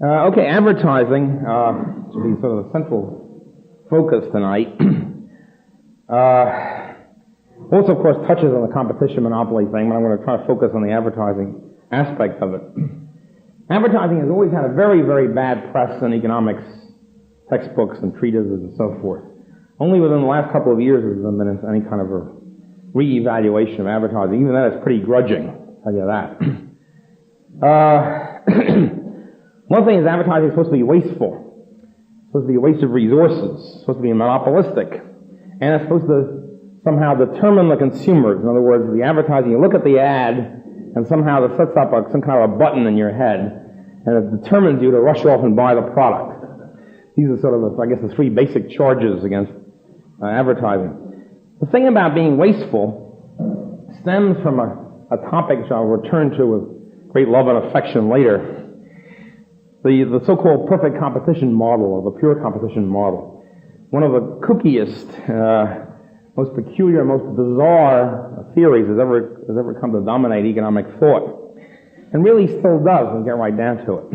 Okay, advertising should be sort of the central focus tonight. Also, of course, touches on the competition monopoly thing, but I'm going to try to focus on the advertising aspect of it. Advertising has always had a very, very bad press in economics textbooks and treatises and so forth. Only within the last couple of years has there been any kind of a re-evaluation of advertising. Even that is pretty grudging, I'll tell you that. One thing is advertising is supposed to be wasteful. It's supposed to be a waste of resources. It's supposed to be monopolistic. And it's supposed to somehow determine the consumers. In other words, the advertising, you look at the ad, and somehow it sets up some kind of a button in your head, and it determines you to rush off and buy the product. These are sort of, I guess, the three basic charges against advertising. The thing about being wasteful stems from a topic which I'll return to with great love and affection later. The so-called perfect competition model, or the pure competition model. One of the kookiest, most peculiar, most bizarre theories has ever come to dominate economic thought. And really still does, when you get right down to it.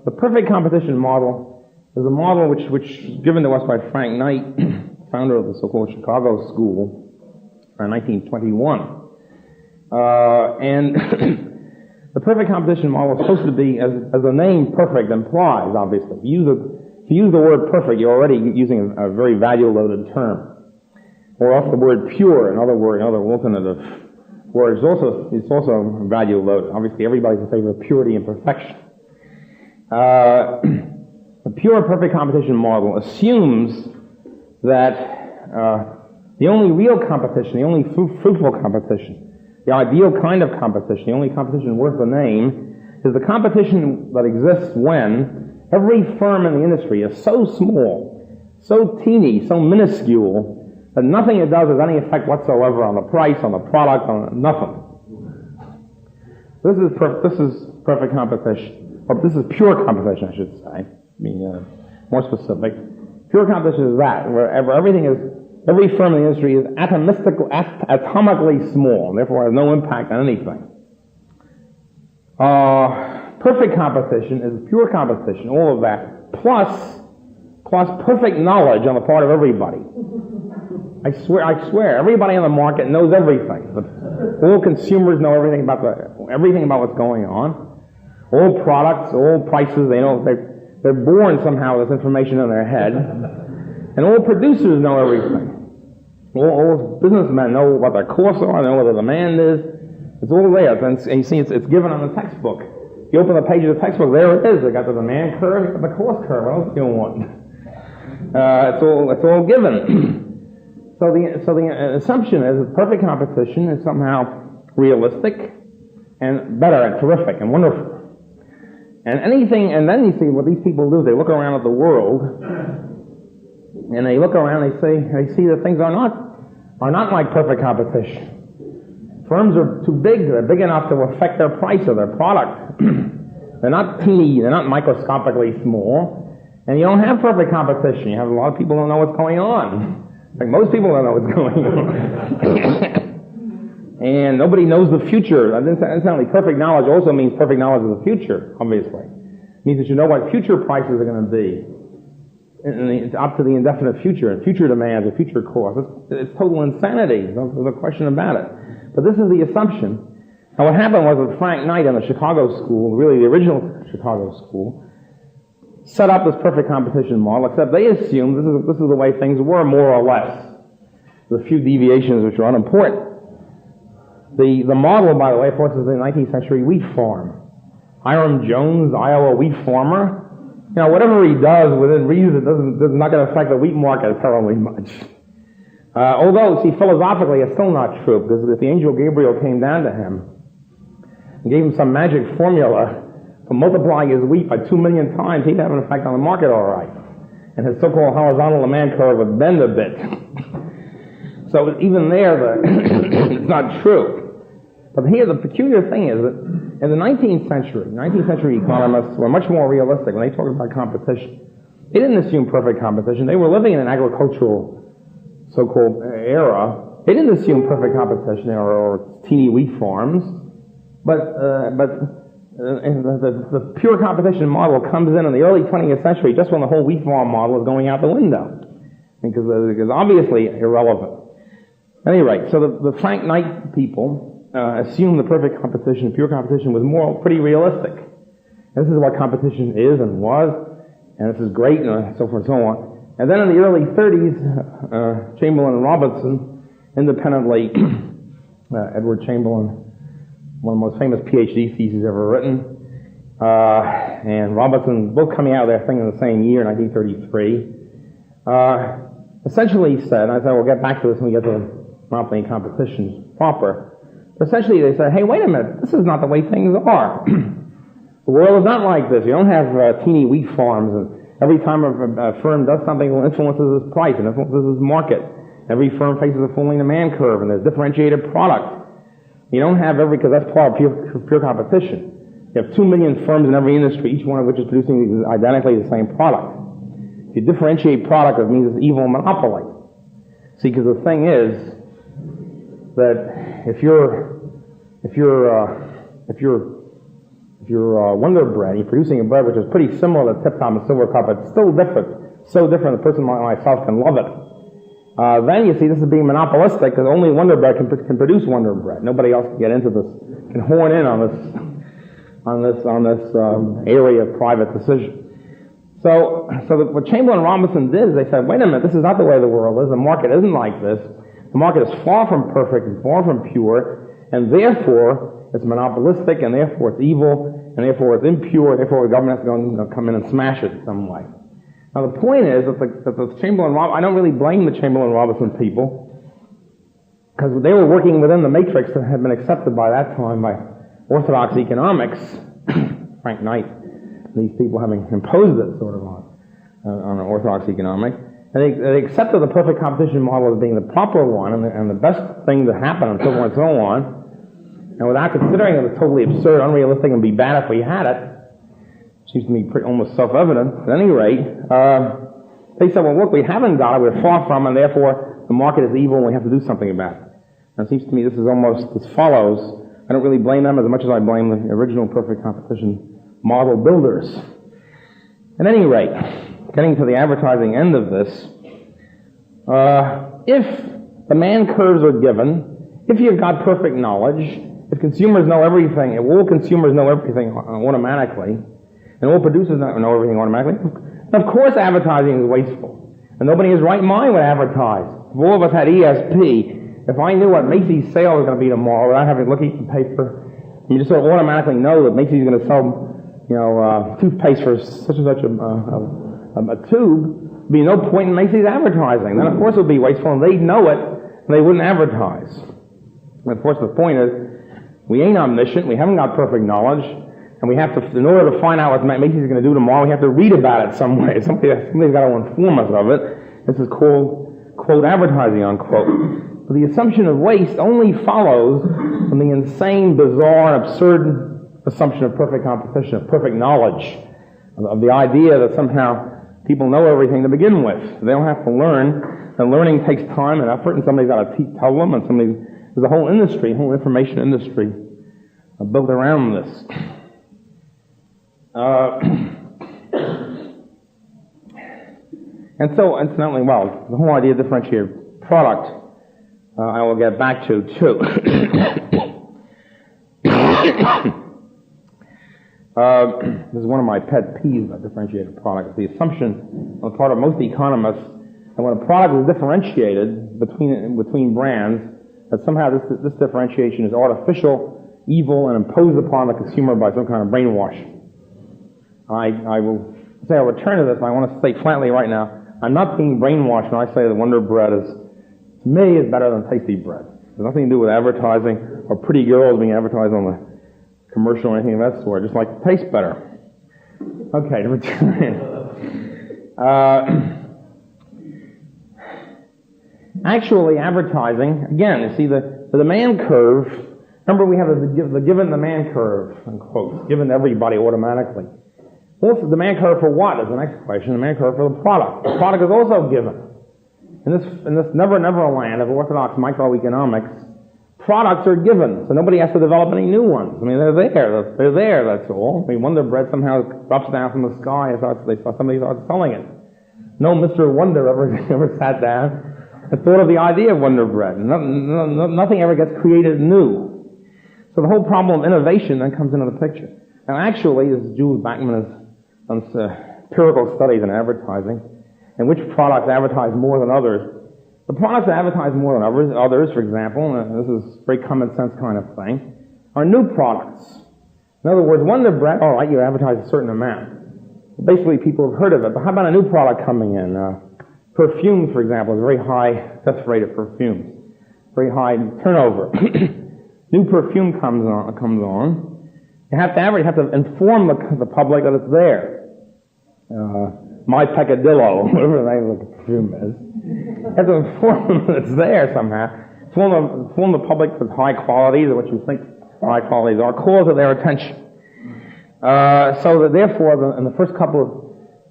The perfect competition model is a model which was given to us by Frank Knight, founder of the so-called Chicago School, in 1921. And the perfect competition model is supposed to be, as the name perfect implies, obviously. If you use the word perfect, you're already using a very value-loaded term. Or else the word pure, another alternative word, it's also value-loaded. Obviously, everybody's in favor of purity and perfection. The pure perfect competition model assumes that the only real competition, the only fruitful competition, the ideal kind of competition, the only competition worth the name, is the competition that exists when every firm in the industry is so small, so teeny, so minuscule, that nothing it does has any effect whatsoever on the price, on the product, on nothing. This is perfect competition. Or this is pure competition, I should say. More specific. Pure competition is that, where every firm in the industry is atomically small, and therefore has no impact on anything. Perfect competition is pure competition, all of that, plus perfect knowledge on the part of everybody. I swear, everybody on the market knows everything. All consumers know everything about what's going on. All products, all prices, they know, they're born somehow with this information in their head. And all producers know everything. All businessmen know what their costs are, they know what the demand is. It's all there. And you see, it's given on the textbook. You open the page of the textbook, there it is. They got the demand curve, you got the cost curve. What else do you want? It's all given. So the assumption is that perfect competition is somehow realistic and better and terrific and wonderful. And then you see what these people do. They look around at the world, and they look around. They see that things are not like perfect competition. Firms are too big. They're big enough to affect their price of their product. They're not teeny. They're not microscopically small. And you don't have perfect competition. You have a lot of people who don't know what's going on. Like most people don't know what's going on. And nobody knows the future. Incidentally, perfect knowledge also means perfect knowledge of the future, obviously. It means that you know what future prices are going to be. It's up to the indefinite future, and future demands, and future costs. It's total insanity. There's no question about it. But this is the assumption. Now what happened was that Frank Knight in the Chicago School, really the original Chicago School, set up this perfect competition model, except they assumed this is the way things were, more or less. There's a few deviations which are unimportant. The model, by the way, of course, is the 19th century wheat farm. Hiram Jones, Iowa wheat farmer. Whatever he does within reason is not going to affect the wheat market terribly much. Although, see, philosophically, it's still not true, because if the angel Gabriel came down to him and gave him some magic formula for multiplying his wheat by 2 million times, he'd have an effect on the market all right. And his so-called horizontal demand curve would bend a bit. So even there, it's not true. But here, the peculiar thing is that in the 19th century economists were much more realistic when they talked about competition. They didn't assume perfect competition. They were living in an agricultural so-called era. They didn't assume perfect competition or teeny wheat farms. But the pure competition model comes in the early 20th century, just when the whole wheat farm model is going out the window, because obviously irrelevant. At any rate, so the Frank Knight people assumed the perfect competition, pure competition, was pretty realistic. And this is what competition is and was, and this is great, and so forth and so on. And then in the early 30s, Chamberlain and Robertson independently, Edward Chamberlain, one of the most famous PhD theses ever written, and Robertson, both coming out of their thing in the same year, 1933, essentially said, and I said, we'll get back to this when we get to monopoly and competition proper, but essentially they said, hey, wait a minute, this is not the way things are. The world is not like this. You don't have teeny wheat farms, and every time a firm does something, it influences its price and influences its market. Every firm faces a full demand curve, and there's differentiated product. You don't have because that's part of pure competition. You have 2 million firms in every industry, each one of which is producing identically the same product. If you differentiate product, it means it's evil monopoly. See, because the thing is that if you're Wonder Bread, you're producing a bread which is pretty similar to Tip Top and Silver Cup, but still different, so different a person like myself can love it. Then you see this is being monopolistic because only Wonder Bread can produce Wonder Bread. Nobody else can get into this, can horn in on this area of private decision. So what Chamberlain and Robinson did is they said, wait a minute, this is not the way the world is. The market isn't like this. The market is far from perfect and far from pure, and therefore it's monopolistic, and therefore it's evil, and therefore it's impure, and therefore the government has to come in and smash it in some way. Now the point is that the Chamberlain, I don't really blame the Chamberlain Robinson people, because they were working within the matrix that had been accepted by that time by orthodox economics, Frank Knight, these people having imposed it sort of on an orthodox economic. And they accepted the perfect competition model as being the proper one and the best thing to happen and so on and so on. And without considering it was totally absurd, unrealistic, and be bad if we had it, seems to me almost self-evident. At any rate, they said, well, look, we haven't got it, we're far from, and therefore the market is evil and we have to do something about it. And it seems to me this is almost as follows. I don't really blame them as much as I blame the original perfect competition model builders. At any rate, getting to the advertising end of this, if demand curves are given, if you've got perfect knowledge, if consumers know everything, if all consumers know everything automatically, and all producers know everything automatically, of course advertising is wasteful. And nobody in his right mind would advertise. If all of us had ESP, if I knew what Macy's sale was going to be tomorrow without having to look at the paper, you just sort of automatically know that Macy's is going to sell, toothpaste for such and such a tube, there'd be no point in Macy's advertising. Then of course it would be wasteful, and they'd know it, and they wouldn't advertise. And of course the point is, we ain't omniscient, we haven't got perfect knowledge, and we have to, in order to find out what Macy's is going to do tomorrow, we have to read about it some way. Somebody's got to inform us of it. This is called, quote, advertising, unquote. But the assumption of waste only follows from the insane, bizarre, and absurd assumption of perfect competition, of perfect knowledge, of the idea that somehow people know everything to begin with. They don't have to learn, and learning takes time and effort, and somebody's got to tell them, and there's a whole industry, a whole information industry built around this. And so, incidentally, the whole idea of differentiated product, I will get back to, too. This is one of my pet peeves about differentiated product. The assumption on the part of most economists that when a product is differentiated between brands, that somehow this differentiation is artificial, evil, and imposed upon the consumer by some kind of brainwashing. I will say I'll return to this, and I want to say flatly right now, I'm not being brainwashed when I say that Wonder Bread to me, is better than Tasty Bread. It has nothing to do with advertising or pretty girls being advertised on the commercial or anything of that sort. Just like it tastes better. Okay, to return. Actually, advertising, again, you see the demand curve. Remember, we have the given demand curve, unquote, given to everybody automatically. Well, the demand curve for what is the next question. The demand curve for the product. The product is also given. In this never land of orthodox microeconomics, products are given, so nobody has to develop any new ones. I mean, they're there, that's all. I mean, Wonder Bread somehow drops down from the sky and somebody starts selling it. No Mr. Wonder ever sat down and thought of the idea of Wonder Bread. Nothing ever gets created new. So the whole problem of innovation then comes into the picture. Now actually, as Jules Bachman has done empirical studies in advertising, and which products advertise more than others. The products that advertise more than others, for example, and this is a very common sense kind of thing, are new products. In other words, Wonder Bread, all right, you advertise a certain amount. Basically, people have heard of it, but how about a new product coming in? Perfumes, for example, is a very high death rate of perfumes, very high turnover. New perfume comes on. You have to inform the public that it's there. My Peccadillo, whatever the name of the perfume is. You have to inform them that it's there somehow. Inform the public of high qualities, or what you think high qualities are, call to their attention. So that therefore, in the first couple of,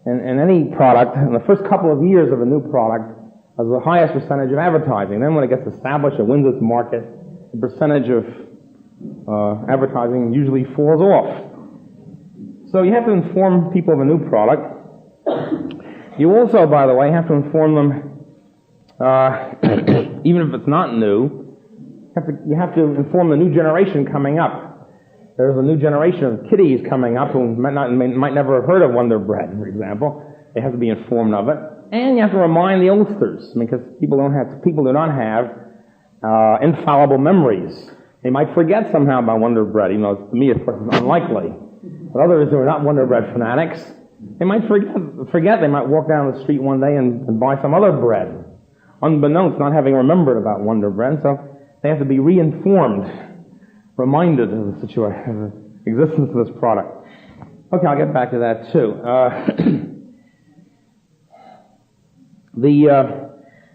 in any product, in the first couple of years of a new product, has the highest percentage of advertising. Then when it gets established, it wins its market, the percentage of advertising usually falls off. So you have to inform people of a new product. You also, by the way, have to inform them, even if it's not new, you have to inform the new generation coming up. There's a new generation of kiddies coming up who might never have heard of Wonder Bread, for example. They have to be informed of it. And you have to remind the oldsters, because people do not have infallible memories. They might forget somehow about Wonder Bread, even though to me it's unlikely. But others who are not Wonder Bread fanatics, they might forget. They might walk down the street one day and buy some other bread, unbeknownst, not having remembered about Wonder Bread. So they have to be re-informed, reminded of the situation, of the existence of this product. Okay, I'll get back to that too.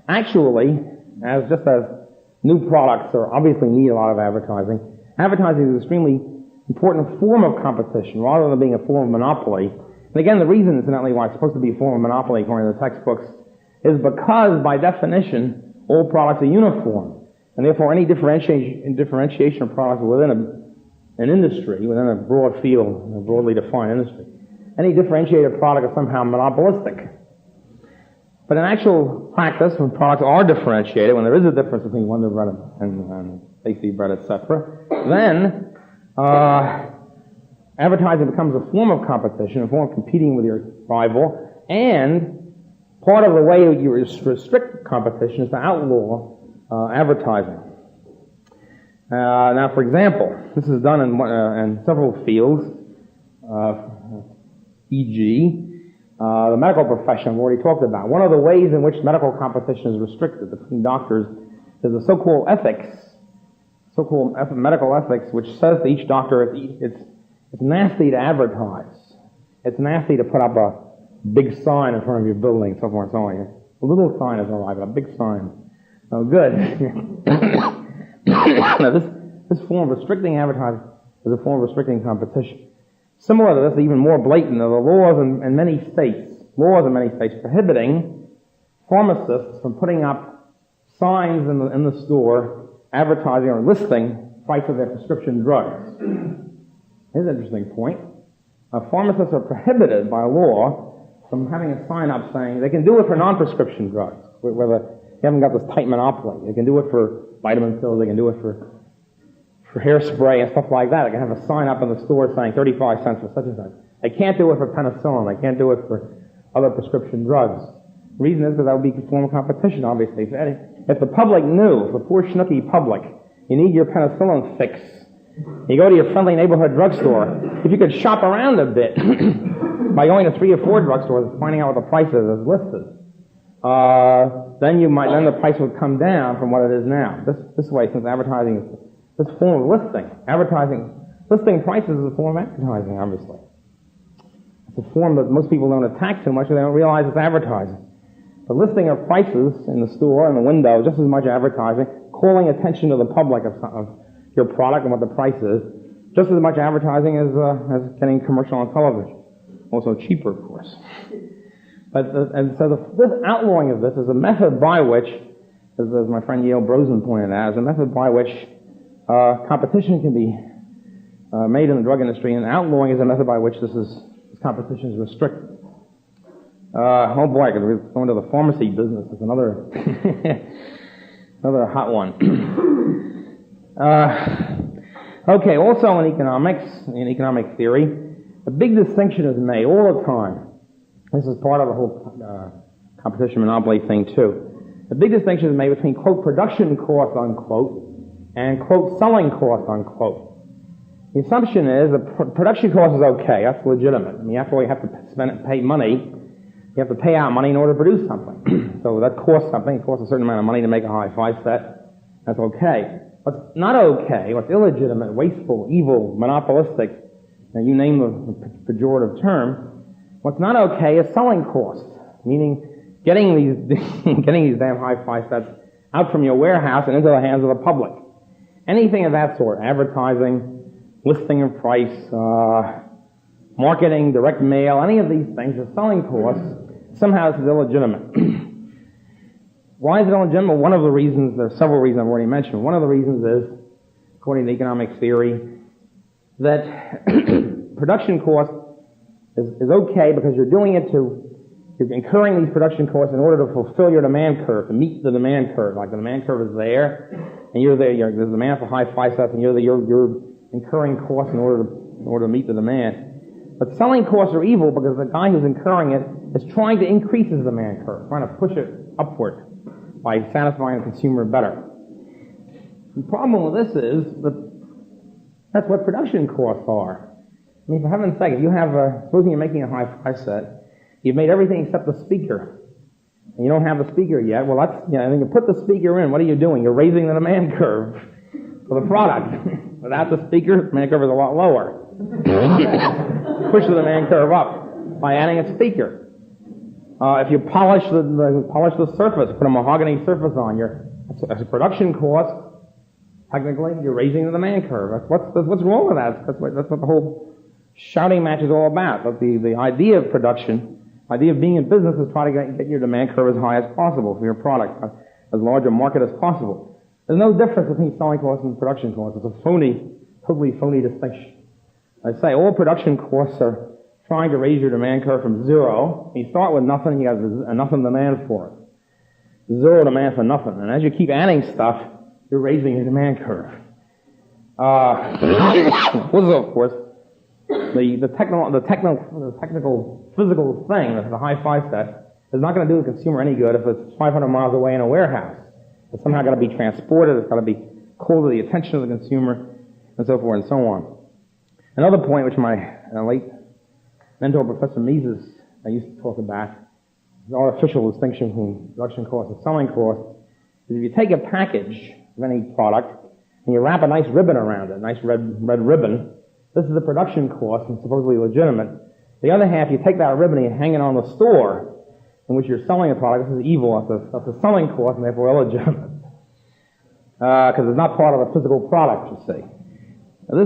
Actually, just as new products obviously need a lot of advertising, advertising is an extremely important form of competition rather than being a form of monopoly. And again, the reason, incidentally, why it's supposed to be a form of monopoly according to the textbooks is because, by definition, all products are uniform. And therefore, any differentiation of products within an industry, within a broad field, a broadly defined industry, any differentiated product is somehow monopolistic. But in actual practice, when products are differentiated, when there is a difference between Wonder Bread and Laissez Bread, etc., then advertising becomes a form of competition, a form of competing with your rival, and part of the way you restrict competition is to outlaw advertising. Now, for example, this is done in several fields, e.g., the medical profession I've already talked about. One of the ways in which medical competition is restricted between doctors is the so-called medical ethics, which says to each doctor it's nasty to advertise. It's nasty to put up a big sign in front of your building, so forth and so on. A little sign is all right, but a big sign. Oh, good. Now, this form of restricting advertising is a form of restricting competition. Similar to this, even more blatant, are the laws in many states prohibiting pharmacists from putting up signs in the store advertising or listing price of their prescription drugs. Here's an interesting point. Pharmacists are prohibited by law from having a sign up saying they can do it for non-prescription drugs, where they haven't got this tight monopoly. They can do it for vitamin pills, they can do it for hairspray and stuff like that. They can have a sign up in the store saying 35 cents for such and such. They can't do it for penicillin. They can't do it for other prescription drugs. The reason is because that would be a form of competition, obviously. If the public knew, if the poor schnooky public, you need your penicillin fix, you go to your friendly neighborhood drugstore, if you could shop around a bit by going to 3 or 4 drugstores and finding out what the price is as listed, then the price would come down from what it is now. This way, since advertising is this form of listing. Listing prices is a form of advertising, obviously. It's a form that most people don't attack too much, and they don't realize it's advertising. The listing of prices in the store, in the window, just as much advertising, calling attention to the public of your product and what the price is, just as much advertising as getting commercial on television. Also cheaper, of course. This outlawing of this is a method by which, as my friend Yale Brosen pointed out, is a method by which competition can be made in the drug industry, and outlawing is a method by which this competition is restricted. Oh boy, because we're going to the pharmacy business. It's another another hot one. Okay, also in economics, in economic theory, a big distinction is made all the time. This is part of the whole competition monopoly thing too. A big distinction is made between, quote, production cost, unquote, and, quote, selling cost, unquote. The assumption is that production cost is okay. That's legitimate. I mean, after all, you have to pay money. You have to pay out money in order to produce something. So that costs something. It costs a certain amount of money to make a hi-fi set. That's okay. What's not okay, what's illegitimate, wasteful, evil, monopolistic, and you name the pejorative term, what's not okay is selling costs, meaning getting these damn hi-fi sets out from your warehouse and into the hands of the public. Anything of that sort, advertising, listing of price, marketing, direct mail, any of these things are selling costs. Somehow this is illegitimate. Why is it illegitimate? One of the reasons, there are several reasons I've already mentioned. One of the reasons is, according to economic theory, that production cost is okay because you're incurring these production costs in order to fulfill your demand curve, to meet the demand curve. Like the demand curve is there, and you're there, there's demand for hi-fi sets, and you're incurring costs in order to meet the demand. But selling costs are evil because the guy who's incurring it is trying to increase his demand curve, trying to push it upward by satisfying the consumer better. The problem with this is that that's what production costs are. I mean, for heaven's sake, if you have supposing you're making a hi-fi set, you've made everything except the speaker, and you don't have the speaker yet, well, that's, and you put the speaker in, what are you doing? You're raising the demand curve for the product. Without the speaker, the demand curve is a lot lower. Push the demand curve up by adding a speaker. If you polish the surface, put a mahogany surface on, that's a production cost. Technically, you're raising the demand curve. What's wrong with that? That's what the whole shouting match is all about. But the idea of production, idea of being in business, is try to get your demand curve as high as possible for your product, as large a market as possible. There's no difference between selling costs and production costs. It's a totally phony distinction. I say all production costs are trying to raise your demand curve from zero. You start with nothing, you have nothing demand for it. Zero demand for nothing. And as you keep adding stuff, you're raising your demand curve. Also, of course, the technical, physical thing, the hi-fi set, is not going to do the consumer any good if it's 500 miles away in a warehouse. It's somehow got to be transported, it's got to be called to the attention of the consumer, and so forth and so on. Another point which my late mentor, Professor Mises, used to talk about, the artificial distinction between production cost and selling cost, is if you take a package of any product and you wrap a nice ribbon around it, a nice red ribbon, this is the production cost and supposedly legitimate. The other half, you take that ribbon and you hang it on the store in which you're selling a product. This is evil. That's the selling cost and therefore illegitimate. Because it's not part of a physical product, you see. Now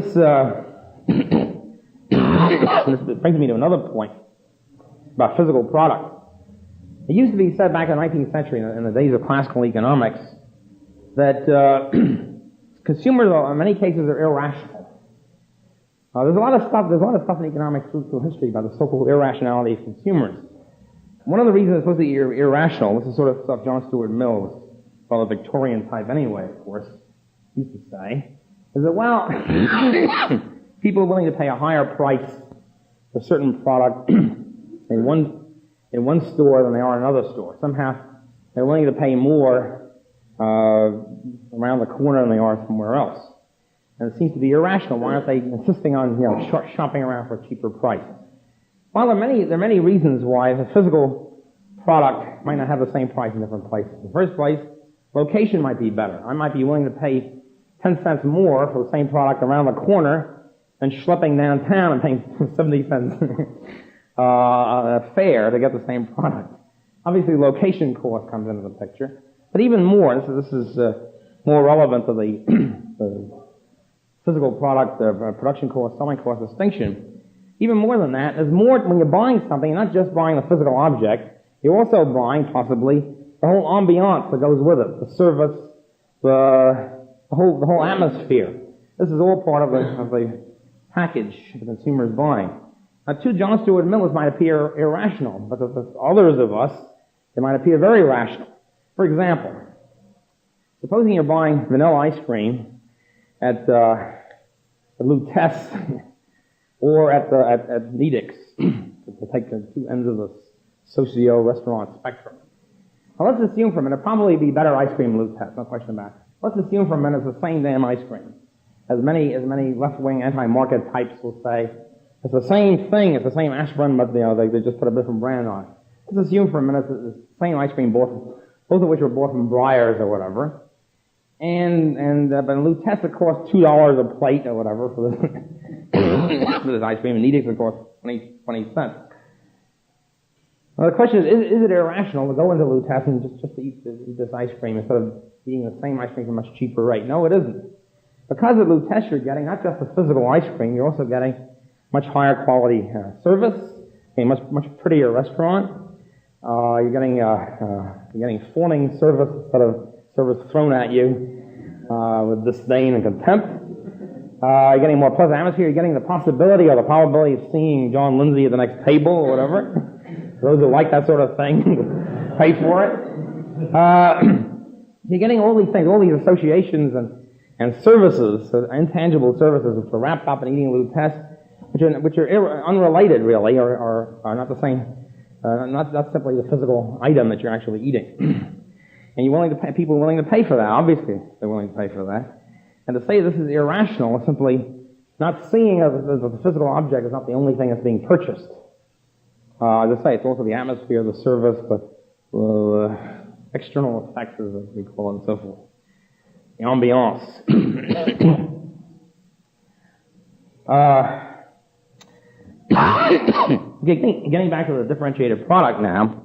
this brings me to another point about physical product. It used to be said back in the 19th century, in the days of classical economics, that consumers, in many cases, are irrational. There's a lot of stuff in economics through history about the so-called irrationality of consumers. One of the reasons it's supposed to be irrational, this is sort of stuff John Stuart Mill, well, a Victorian type anyway, of course, used to say, is that, well, people are willing to pay a higher price for a certain product in one store than they are in another store. Somehow, they're willing to pay more around the corner than they are somewhere else. And it seems to be irrational. Why aren't they insisting on, shopping around for a cheaper price? Well, there are many reasons why the physical product might not have the same price in different places. In the first place, location might be better. I might be willing to pay 10 cents more for the same product around the corner than schlepping downtown and paying 70 cents fare to get the same product. Obviously, location cost comes into the picture. But even more, this is more relevant to the physical product, production cost, selling cost distinction. Even more than that, there's more when you're buying something, you're not just buying the physical object, you're also buying possibly the whole ambiance that goes with it, the service, the the whole atmosphere. This is all part of the package the consumer is buying. Now, to John Stuart Mill, this might appear irrational, but to others of us, it might appear very rational. For example, supposing you're buying vanilla ice cream at Lutece or at Nedix, to take the two ends of the socio-restaurant spectrum. Now, let's assume for a minute, it'll probably be better ice cream than Lutece, no question about it. Let's assume for a minute it's the same damn ice cream. As many left-wing anti-market types will say, it's the same thing, it's the same aspirin, but they just put a different brand on it. Let's assume for a minute it's the same ice cream, both of which were bought from Breyers or whatever. But Lutece it costs $2 a plate or whatever for this ice cream, and Nedix it costs 20 cents. Now the question is it irrational to go into Lutece and just to eat this ice cream instead of eating the same ice cream for a much cheaper rate? No, it isn't. Because at Lutece you're getting not just the physical ice cream, you're also getting much higher quality service, a much prettier restaurant. You're getting fawning service instead of service thrown at you with disdain and contempt. You're getting a more pleasant atmosphere. You're getting the possibility or the probability of seeing John Lindsay at the next table or whatever. Those who like that sort of thing, pay for it. You're getting all these things, all these associations and services, intangible services, which are wrapped up in eating Lutece, which are unrelated really, or are not the same, not simply the physical item that you're actually eating. And people are willing to pay for that. Obviously, they're willing to pay for that. And to say this is irrational is simply not seeing the physical object is not the only thing that's being purchased. As I say, it's also the atmosphere, the service, the external effects, as we call it, and so forth. The ambiance. Getting back to the differentiated product now,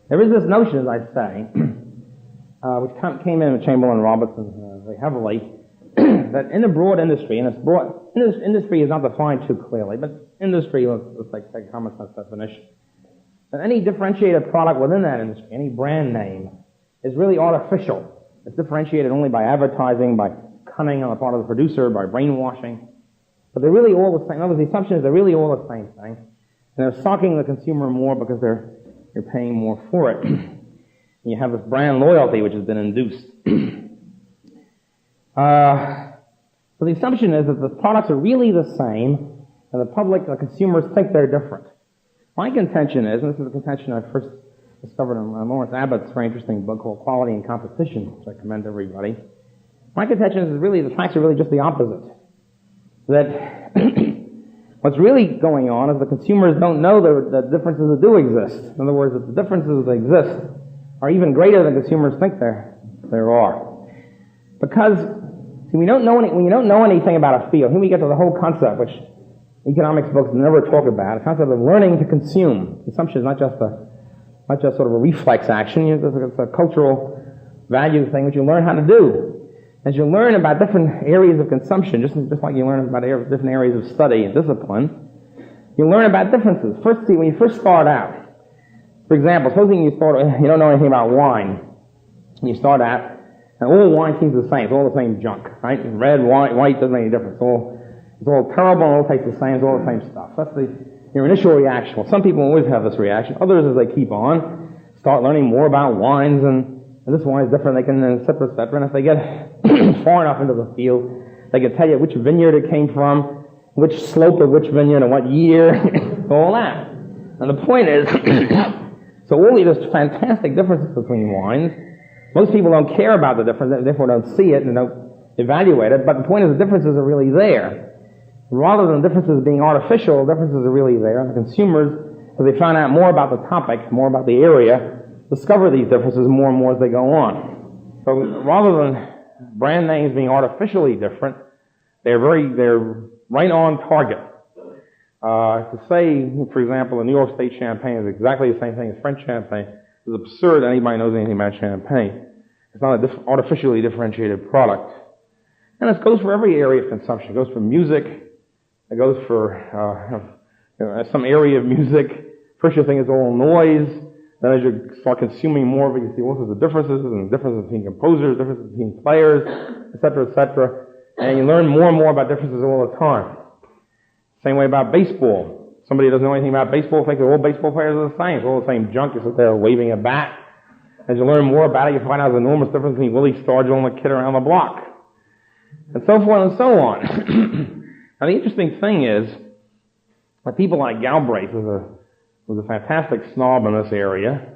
there is this notion, as I say, which came in with Chamberlain Robertson very heavily, that in the broad industry, and industry is not defined too clearly, but industry, let's take common sense definition, that any differentiated product within that industry, any brand name, is really artificial. It's differentiated only by advertising, by cunning on the part of the producer, by brainwashing. But they're really all the same. In other words, the assumption is they're really all the same thing. And they're socking the consumer more because you're paying more for it. And you have this brand loyalty which has been induced. So the assumption is that the products are really the same, and the consumers think they're different. My contention is, and this is a contention I first discovered in Lawrence Abbott's very interesting book called Quality and Competition, which I commend to everybody. My contention is really the facts are really just the opposite. That what's really going on is the consumers don't know the differences that do exist. In other words, that the differences that exist are even greater than consumers think there are. Because when you don't know anything about a field, here we get to the whole concept, which economics books never talk about, the concept of learning to consume. Consumption is not just sort of a reflex action. It's a cultural value thing which you learn how to do. As you learn about different areas of consumption, just like you learn about different areas of study and discipline, you learn about differences. When you first start out, for example, supposing you don't know anything about wine, and you start out, and all wine seems the same. It's all the same junk, right? Red, white doesn't make any difference. It's all terrible and all tastes the same. It's all the same stuff. That's your initial reaction. Well, some people always have this reaction. Others, as they keep on, start learning more about wines, and this wine is different. They can, et cetera, and if they get far enough into the field, they can tell you which vineyard it came from, which slope of which vineyard, and what year, all that. And the point is, so all these fantastic differences between wines. Most people don't care about the difference, therefore don't see it and don't evaluate it, but the point is the differences are really there. Rather than differences being artificial, differences are really there. And the consumers, as they find out more about the topic, more about the area, discover these differences more and more as they go on. So rather than brand names being artificially different, they're right on target. To say, for example, a New York State champagne is exactly the same thing as French champagne is absurd. Anybody knows anything about champagne. It's not an artificially differentiated product. And it goes for every area of consumption. It goes for music. It goes for some area of music. First you think it's all noise. Then as you start consuming more of it, you see also the differences, and the differences between composers, differences between players, etc., and you learn more and more about differences all the time. Same way about baseball. Somebody who doesn't know anything about baseball thinks that all baseball players are the same. It's all the same junk. You sit there waving a bat. As you learn more about it, you find out there's an enormous difference between Willie Stargell and the kid around the block. And so forth and so on. Now the interesting thing is that people like Galbraith, who's a fantastic snob in this area,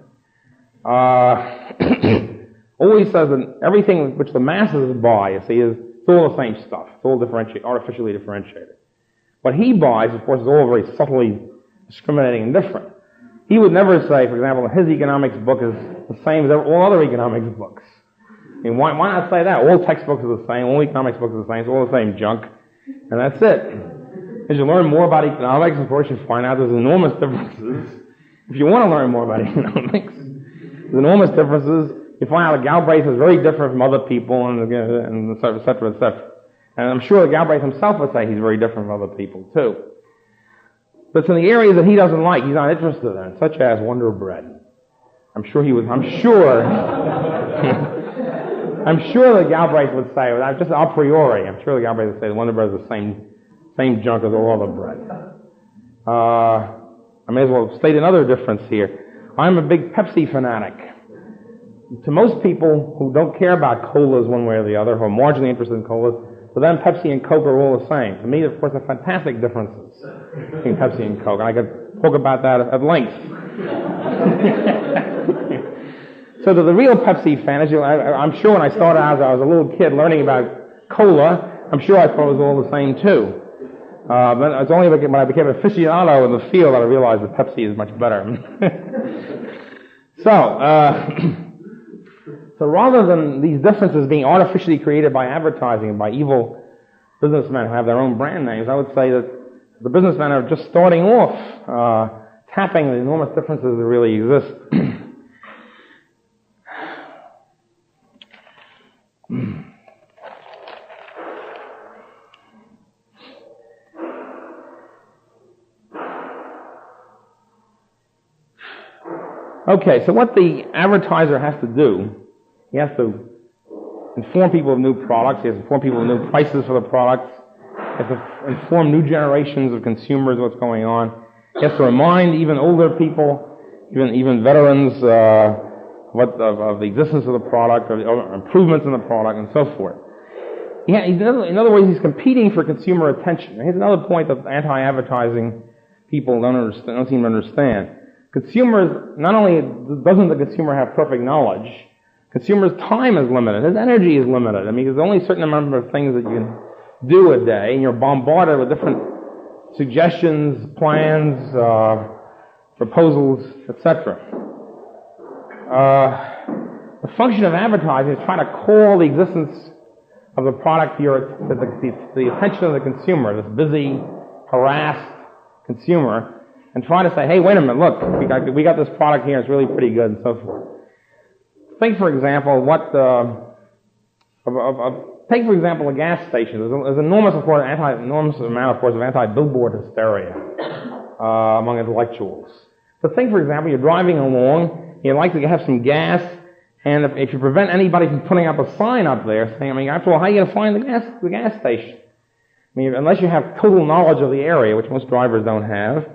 always says that everything which the masses buy, you see, it's all the same stuff. It's all artificially differentiated. What he buys, of course, is all very subtly discriminating and different. He would never say, for example, that his economics book is the same as all other economics books. I mean, why not say that? All textbooks are the same, all economics books are the same, it's all the same junk, and that's it. As you learn more about economics, of course, you find out there's enormous differences. If you want to learn more about economics, there's enormous differences. You find out that Galbraith is very different from other people, and et cetera, et cetera. And I'm sure that Galbraith himself would say he's very different from other people, too. But it's in the areas that he doesn't like, he's not interested in, such as Wonder Bread. I'm sure that Galbraith would say, just a priori, I'm sure that Galbraith would say that Wonder Bread is the same junk as all other bread. I may as well state another difference here. I'm a big Pepsi fanatic. To most people who don't care about colas one way or the other, who are marginally interested in colas, for them Pepsi and Coke are all the same. To me, of course, there are fantastic differences between Pepsi and Coke. And I could talk about that at length. So to the real Pepsi fan, I'm sure when I started out as I was a little kid learning about cola, I'm sure I thought it was all the same too. But it's only when I became an aficionado in the field that I realized that Pepsi is much better. So rather than these differences being artificially created by advertising and by evil businessmen who have their own brand names, I would say that the businessmen are just starting off, tapping the enormous differences that really exist. Okay, so what the advertiser has to do, he has to inform people of new products, he has to inform people of new prices for the products, he has to inform new generations of consumers what's going on, he has to remind even older people, even veterans, of the existence of the product, or improvements in the product, and so forth. In other words, he's competing for consumer attention. Here's another point that anti-advertising people don't seem to understand. Consumers, not only doesn't the consumer have perfect knowledge, consumer's time is limited, his energy is limited. I mean, there's only a certain number of things that you can do a day, and you're bombarded with different suggestions, plans, proposals, etc. The function of advertising is try to call the existence of the product to the attention of the consumer, this busy, harassed consumer, and try to say, hey, wait a minute, look, we got this product here, it's really pretty good, and so forth. Think, for example, take, for example, a gas station. There's an enormous amount, of course, of anti-billboard hysteria among intellectuals. But think, for example, you're driving along, you'd like to have some gas, and if you prevent anybody from putting up a sign up there saying, I mean, after all, how are you going to find the gas station? I mean, unless you have total knowledge of the area, which most drivers don't have,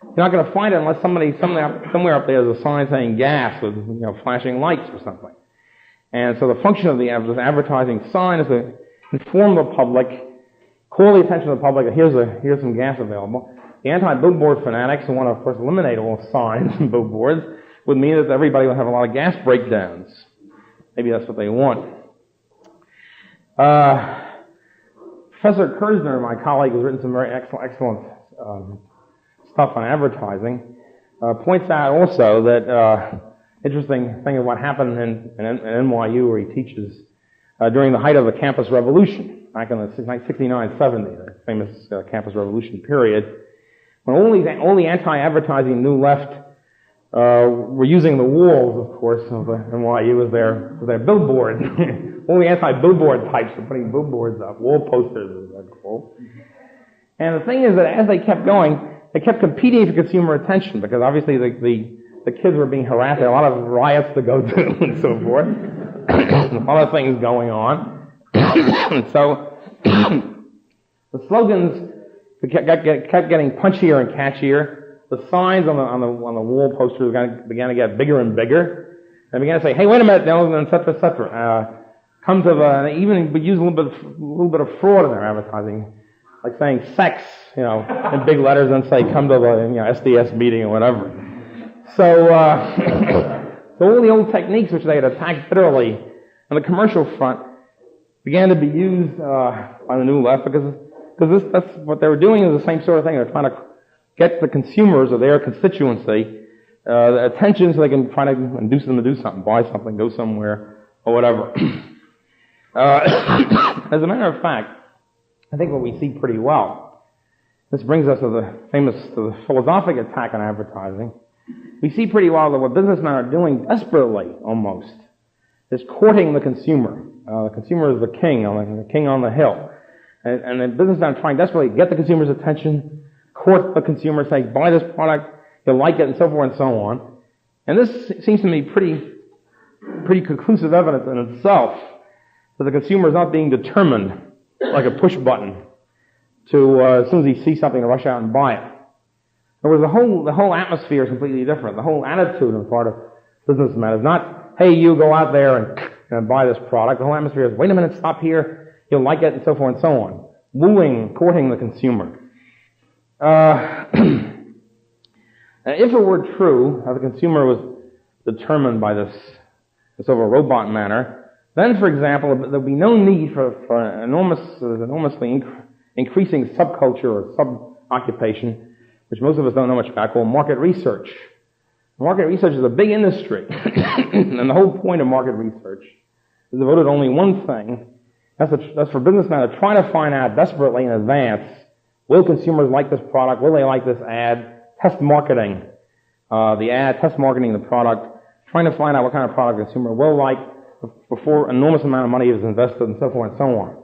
you're not going to find it unless somewhere up there is a sign saying gas with flashing lights or something. And so the function of this advertising sign is to inform the public, call the attention of the public that here's some gas available. The anti-billboard fanatics who want to, of course, eliminate all signs and billboards would mean that everybody will have a lot of gas breakdowns. Maybe that's what they want. Professor Kerzner, my colleague, who's written some very excellent stuff on advertising, points out also that interesting thing of what happened in NYU, where he teaches during the height of the campus revolution, back in the 69-70, the famous campus revolution period, when all the anti-advertising new left were using the walls, of course, of NYU as their billboard. All the anti-billboard types were putting billboards up, wall posters, as they're called. And the thing is that as they kept going, they kept competing for consumer attention, because obviously the the kids were being harassed. There were a lot of riots to go to and so forth. A lot of things going on. And so the slogans kept getting punchier and catchier. The signs on the wall posters began to get bigger and bigger. And began to say, "Hey, wait a minute," and et cetera, et cetera. Come to the, even we use a little bit of fraud in their advertising, like saying sex, in big letters, and say, "Come to the SDS meeting" or whatever. So, so all the old techniques which they had attacked bitterly on the commercial front began to be used by the New Left because that's what they were doing is the same sort of thing. They're trying to get the consumers of their constituency the attention so they can try to induce them to do something, buy something, go somewhere, or whatever. As a matter of fact, I think what we see pretty well, this brings us to the philosophic attack on advertising. We see pretty well that what businessmen are doing desperately, almost, is courting the consumer. The consumer is the king on the hill. And the businessmen are trying desperately to get the consumer's attention, court the consumer, say, buy this product, you'll like it, and so forth and so on. And this seems to me pretty conclusive evidence in itself that the consumer is not being determined like a push button to, as soon as he sees something, to rush out and buy it. In other words, the whole atmosphere is completely different. The whole attitude on the part of businessmen is not, hey, you go out there and buy this product. The whole atmosphere is, wait a minute, stop here, you'll like it, and so forth and so on. Wooing, courting the consumer. If it were true that the consumer was determined by this sort of a robot manner, then, for example, there would be no need for an enormously increasing subculture or sub-occupation, which most of us don't know much about, called market research. Market research is a big industry, and the whole point of market research is devoted to only one thing. That's for businessmen to try to find out desperately in advance, will consumers like this product, will they like this ad, test marketing the ad, test marketing the product, trying to find out what kind of product the consumer will like before an enormous amount of money is invested, and so forth and so on.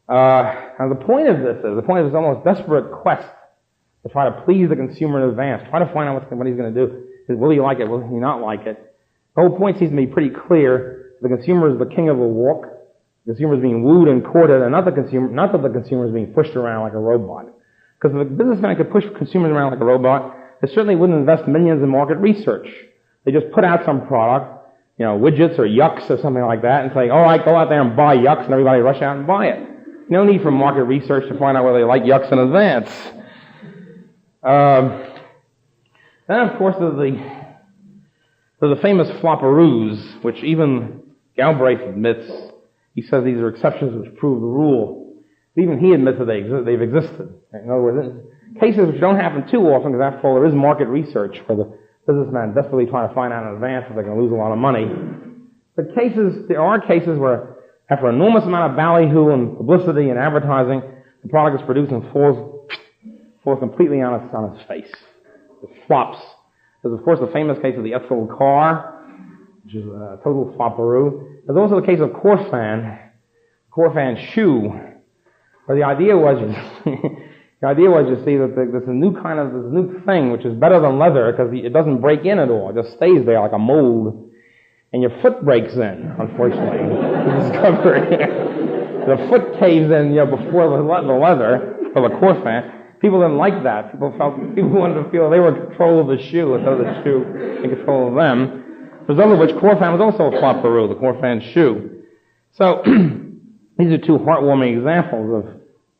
Now the point of this almost desperate quest to try to please the consumer in advance, try to find out what he's going to do. Will he like it? Will he not like it? The whole point seems to be pretty clear. The consumer is the king of the walk. The consumer is being wooed and courted, and not that the consumer is being pushed around like a robot. Because if a businessman could push consumers around like a robot, they certainly wouldn't invest millions in market research. They just put out some product, widgets or yucks or something like that, and say, all right, go out there and buy yucks, and everybody rush out and buy it. No need for market research to find out whether they like yucks in advance. Then, of course, there's the famous flopperoos, which even Galbraith admits. He says these are exceptions which prove the rule. Even he admits that they've existed. In other words, cases which don't happen too often, because after all, there is market research for the businessman desperately trying to find out in advance if they're going to lose a lot of money. But there are cases where, after an enormous amount of ballyhoo and publicity and advertising, the product is produced and falls completely on its face. It flops. There's, of course, the famous case of the ethical car, which is a total flopperoo. There's also the case of Corfan shoe, where the idea was, you see, that there's a new thing which is better than leather because it doesn't break in at all. It just stays there like a mold. And your foot breaks in, unfortunately. The foot caves in, before the leather, for the Corfan. People didn't like that. People wanted to feel they were in control of the shoe instead of the shoe in control of them. The result of which Corfan was also a flopperoo, the Corfan shoe. So, these are two heartwarming examples of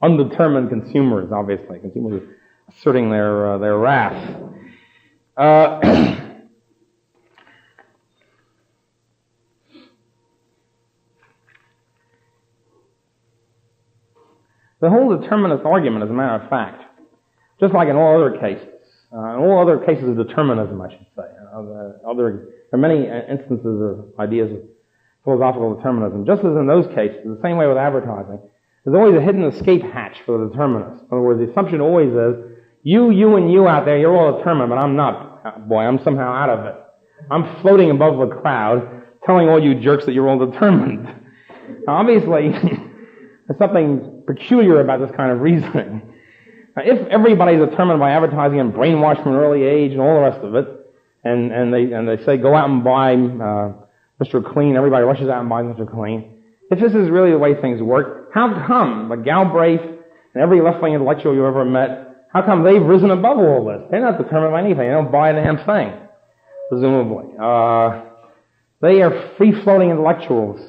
undetermined consumers, obviously. Consumers asserting their wrath. The whole determinist argument, as a matter of fact, just like in all other cases of determinism, I should say. There are many instances of ideas of philosophical determinism. Just as in those cases, the same way with advertising, there's always a hidden escape hatch for the determinist. In other words, the assumption always is, you and you out there, you're all determined, but I'm not. Boy, I'm somehow out of it. I'm floating above the crowd, telling all you jerks that you're all determined. Now, obviously, there's something peculiar about this kind of reasoning. Now, if everybody's determined by advertising and brainwashed from an early age and all the rest of it, and they say go out and buy Mr. Clean. Everybody rushes out and buys Mr. Clean. If this is really the way things work, how come the Galbraith and every left-wing intellectual you ever met, how come they've risen above all this? They're not determined by anything. They don't buy a damn thing, presumably. They are free-floating intellectuals,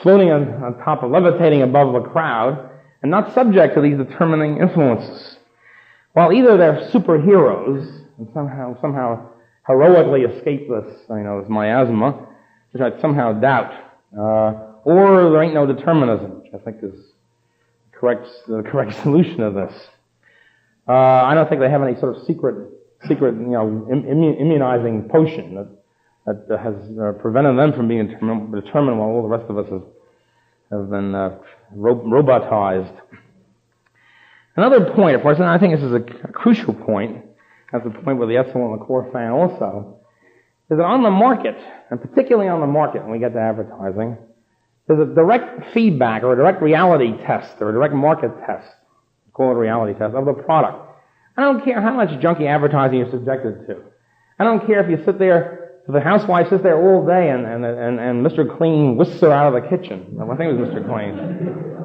floating on top of, levitating above the crowd, and not subject to these determining influences. While either they're superheroes and somehow heroically escape this miasma, which I somehow doubt, or there ain't no determinism, which I think is the correct solution of this. I don't think they have any sort of secret immunizing potion that has prevented them from being determined while all the rest of us have been robotized. Another point, of course, and I think this is a crucial point, that's the point with the Etzel and the Corfan also, is that on the market, and particularly on the market when we get to advertising, there's a direct feedback or a direct reality test or a direct market test, call it a reality test, of the product. I don't care how much junky advertising you're subjected to. I don't care if you sit there, if the housewife sits there all day and Mr. Clean whisks her out of the kitchen. I think it was Mr. Clean.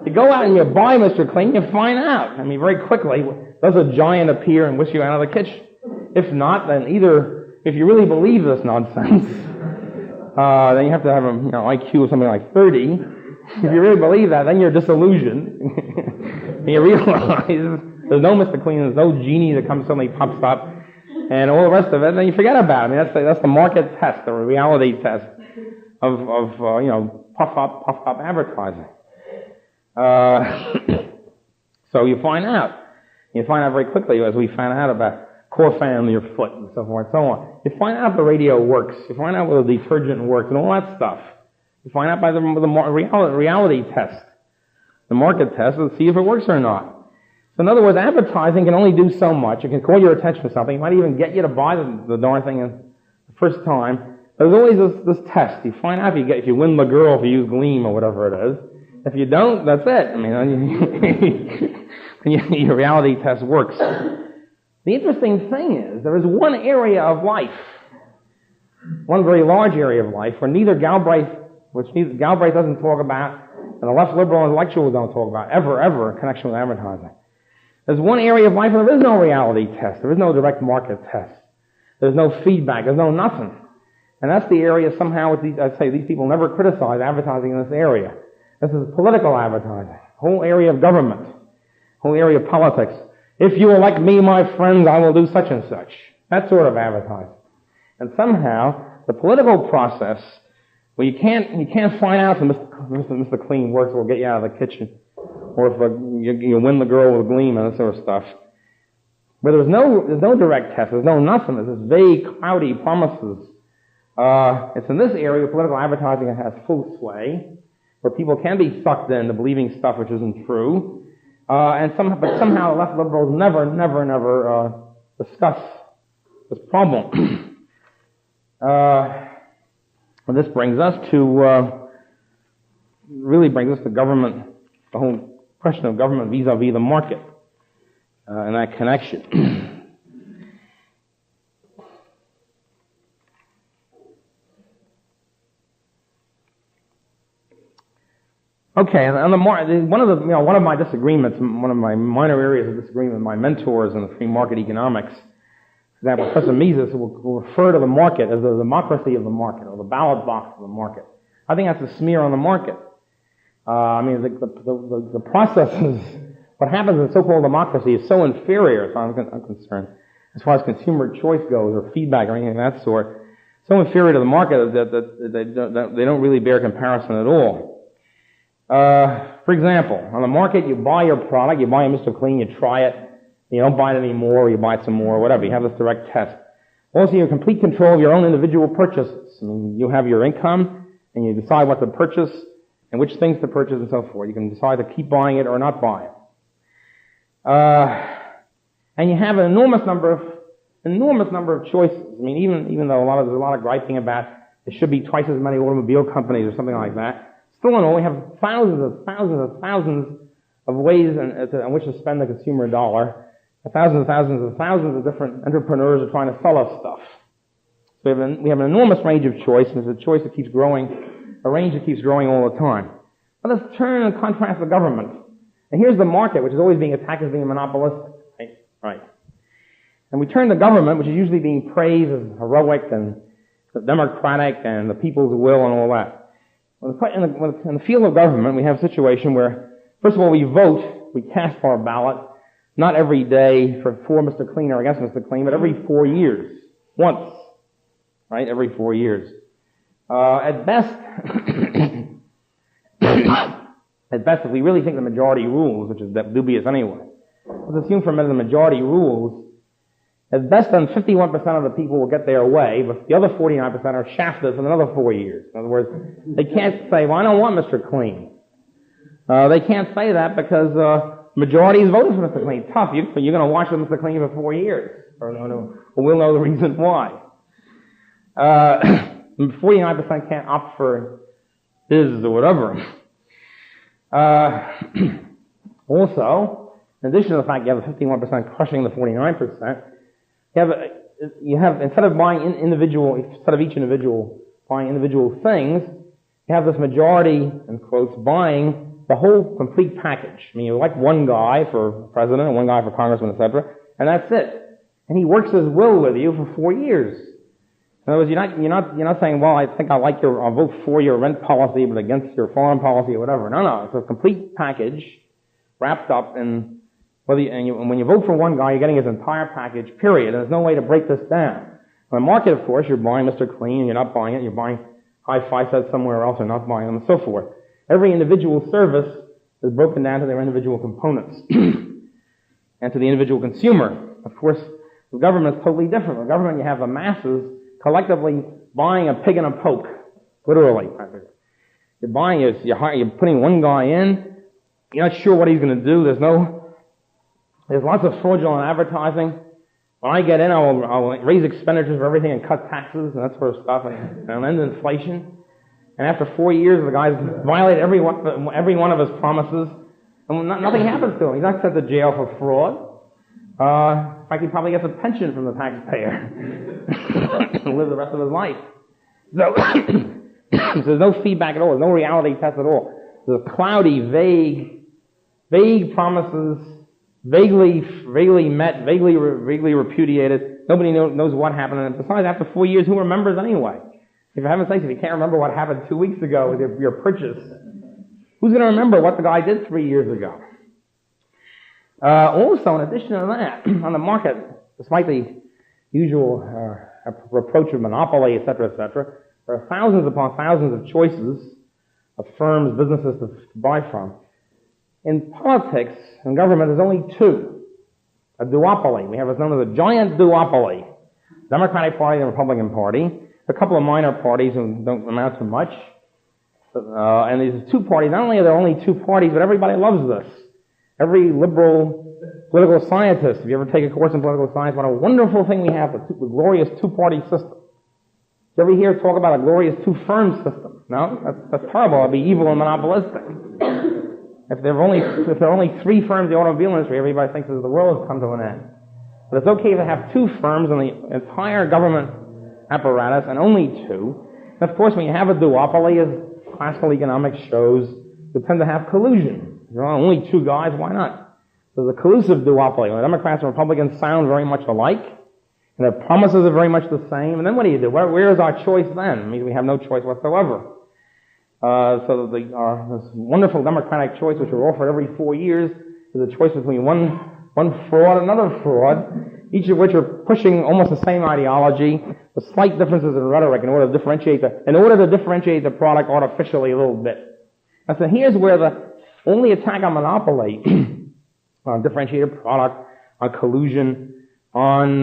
You go out and you buy Mr. Clean, you find out. I mean, very quickly, does a giant appear and whisk you out of the kitchen? If not, then either, if you really believe this nonsense, then you have to have an IQ of something like 30. If you really believe that, then you're disillusioned. And you realize there's no Mr. Clean, there's no genie that suddenly pops up, and all the rest of it, then you forget about it. I mean, that's the market test, the reality test of puff up advertising. So you find out. You find out very quickly, as we found out about Corfan on your foot and so forth and so on. You find out the radio works. You find out whether the detergent works and all that stuff. You find out by the reality test, the market test, to see if it works or not. So in other words, advertising can only do so much. It can call your attention to something. It might even get you to buy the darn thing the first time. There's always this test. You find out if you win the girl if you use Gleam or whatever it is. If you don't, that's it. I mean, your reality test works. The interesting thing is, there is one area of life, one very large area of life, where neither Galbraith doesn't talk about, and the left liberal intellectuals don't talk about, ever in connection with advertising. There's one area of life where there is no reality test, there is no direct market test, there's no feedback, there's no nothing. And that's the area somehow, I'd say these people never criticize advertising in this area. This is political advertising, whole area of government, whole area of politics. If you elect me, my friends, I will do such and such. That sort of advertising. And somehow, the political process, well, you can't find out if Mr. Clean works will get you out of the kitchen, or if you win the girl with Gleam and that sort of stuff. But there's no direct test. There's no nothing. There's this vague, cloudy promises. It's in this area where political advertising has full sway, where people can be sucked into believing stuff which isn't true. But somehow left liberals never discuss this problem. And this brings us to government, the whole question of government vis-a-vis the market, and that connection. Okay, and one of my disagreements, one of my minor areas of disagreement with my mentors in the free market economics, is that Professor Mises will refer to the market as the democracy of the market, or the ballot box of the market. I think that's a smear on the market. The processes, what happens in so-called democracy is so inferior, as far as I'm concerned, as far as consumer choice goes, or feedback, or anything of that sort, so inferior to the market that they don't really bear comparison at all. For example, on the market, you buy your product, you buy a Mr. Clean, you try it, you don't buy it anymore, or you buy it some more, or whatever. You have this direct test. Also, you have complete control of your own individual purchases. I mean, you have your income, and you decide what to purchase, and which things to purchase, and so forth. You can decide to keep buying it or not buy it. And you have an enormous number of choices. I mean, even though there's a lot of griping about there should be twice as many automobile companies or something like that, still in all, we have thousands of ways in which to spend the consumer dollar. Thousands of different entrepreneurs are trying to sell us stuff. So we have an enormous range of choice, and it's a choice that keeps growing, a range that keeps growing all the time. But let's turn and contrast the government. And here's the market, which is always being attacked as being monopolistic. Right. And we turn the government, which is usually being praised as heroic and democratic and the people's will and all that. In the field of government, we have a situation where, first of all, we vote, we cast our ballot, not every day for Mr. Clean or against Mr. Clean, but every 4 years. Once. Right? Every 4 years. At best, if we really think the majority rules, which is dubious anyway, let's assume for a minute the majority rules, at best then 51% of the people will get their way, but the other 49% are shafted for another 4 years. In other words, they can't say, well, I don't want Mr. Clean. They can't say that because majority is voting for Mr. Clean. Tough. You're going to watch with Mr. Clean for 4 years. Or we'll know the reason why. 49% can't opt for his or whatever. Also, in addition to the fact you have 51% crushing the 49%, you have instead of each individual buying individual things, you have this majority, in quotes, buying the whole complete package. I mean, you elect one guy for president and one guy for congressman, etc., and that's it. And he works his will with you for 4 years. In other words, you're not saying, well, I think I'll vote for your rent policy, but against your foreign policy or whatever. No, it's a complete package wrapped up in when you vote for one guy, you're getting his entire package, period. And there's no way to break this down. On the market, of course, you're buying Mr. Clean, you're not buying it, you're buying high-fi sets somewhere else, you're not buying them, and so forth. Every individual service is broken down to their individual components and to the individual consumer. Of course, the government is totally different. The government, you have the masses collectively buying a pig in a poke, literally. You're putting one guy in, you're not sure what he's going to do, there's lots of fraudulent advertising. When I get in, I'll raise expenditures for everything and cut taxes and that sort of stuff and end inflation. And after 4 years, the guy's violated every one of his promises, and nothing happens to him. He's not sent to jail for fraud. In fact, he probably gets a pension from the taxpayer to live the rest of his life. So there's no feedback at all. There's no reality test at all. There's cloudy, vague promises, vaguely met, vaguely repudiated. Nobody knows what happened. And besides, after 4 years, who remembers anyway? If for heaven's sakes, if you can't remember what happened 2 weeks ago with your purchase, who's going to remember what the guy did 3 years ago? Also, in addition to that, on the market, despite the usual reproach of monopoly, etc., there are thousands upon thousands of choices of firms, businesses to buy from. In politics and government, there's only two. A duopoly. We have what's known as a giant duopoly. Democratic Party and Republican Party. A couple of minor parties who don't amount to much. And these two parties, not only are there only two parties, but everybody loves this. Every liberal political scientist, if you ever take a course in political science, what a wonderful thing we have, the glorious two-party system. Did you ever hear talk about a glorious two-firm system? No? That's terrible. It'd be evil and monopolistic. If there are only three firms in the automobile industry, everybody thinks that the world has come to an end. But it's okay to have two firms in the entire government apparatus, and only two. And of course, when you have a duopoly, as classical economics shows, you tend to have collusion. There are only two guys, why not? So the collusive duopoly, when the Democrats and Republicans sound very much alike, and their promises are very much the same, and then what do? Where is our choice then? It means we have no choice whatsoever. So this wonderful democratic choice, which we're offered every 4 years, is a choice between one fraud and another fraud, each of which are pushing almost the same ideology, with slight differences in rhetoric in order to differentiate the product artificially a little bit. And so here's where the only attack on monopoly, on differentiated product, on collusion, on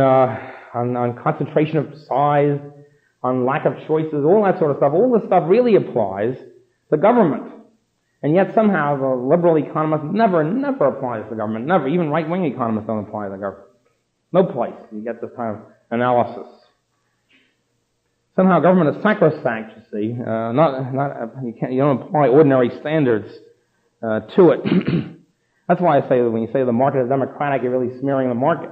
concentration of size, on lack of choices, all that sort of stuff, all this stuff really applies to government. And yet somehow the liberal economists never apply this to government. Never. Even right-wing economists don't apply to the government. No place you get this kind of analysis. Somehow government is sacrosanct, you see. You don't apply ordinary standards to it. That's why I say that when you say the market is democratic, you're really smearing the market.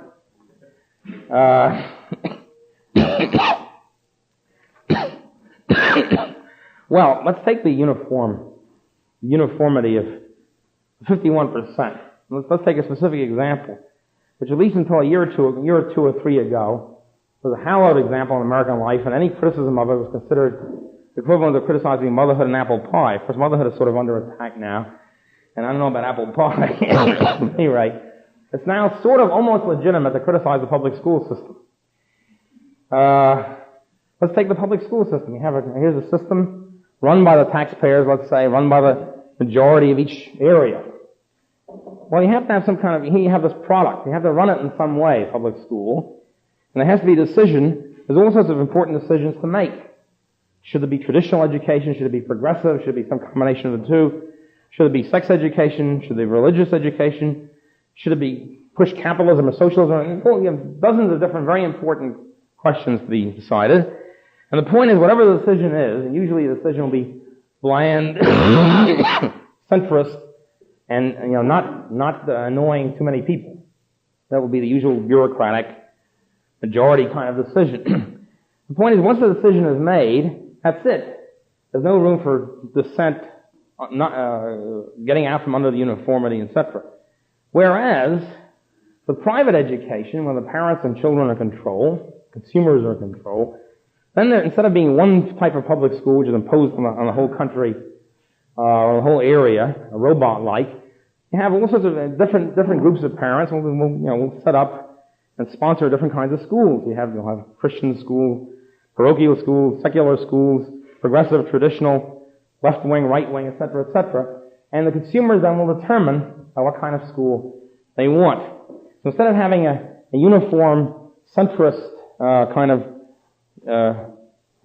Well, let's take the uniformity of 51%. Let's take a specific example, which at least until a year or two or three ago, was a hallowed example in American life, and any criticism of it was considered the equivalent of criticizing motherhood and apple pie. Of course, motherhood is sort of under attack now, and I don't know about apple pie. Anyway, it's now sort of almost legitimate to criticize the public school system. Let's take the public school system. Here's a system run by the taxpayers, let's say, run by the majority of each area. Well, you have to have you have this product. You have to run it in some way, public school. And there has to be a decision. There's all sorts of important decisions to make. Should it be traditional education? Should it be progressive? Should it be some combination of the two? Should it be sex education? Should it be religious education? Should it be push capitalism or socialism? You have dozens of different very important questions to be decided. And the point is, whatever the decision is, and usually the decision will be bland, centrist, and not annoying too many people. That will be the usual bureaucratic majority kind of decision. The point is, once the decision is made, that's it. There's no room for dissent, getting out from under the uniformity, etc. Whereas, with private education, when the parents and children are in control, consumers are in control, then instead of being one type of public school, which is imposed on the whole country, or the whole area, a robot-like, you have all sorts of different groups of parents. We'll set up and sponsor different kinds of schools. You'll have Christian schools, parochial schools, secular schools, progressive, traditional, left-wing, right-wing, etc., etc. And the consumers then will determine what kind of school they want. So instead of having a uniform, centrist kind of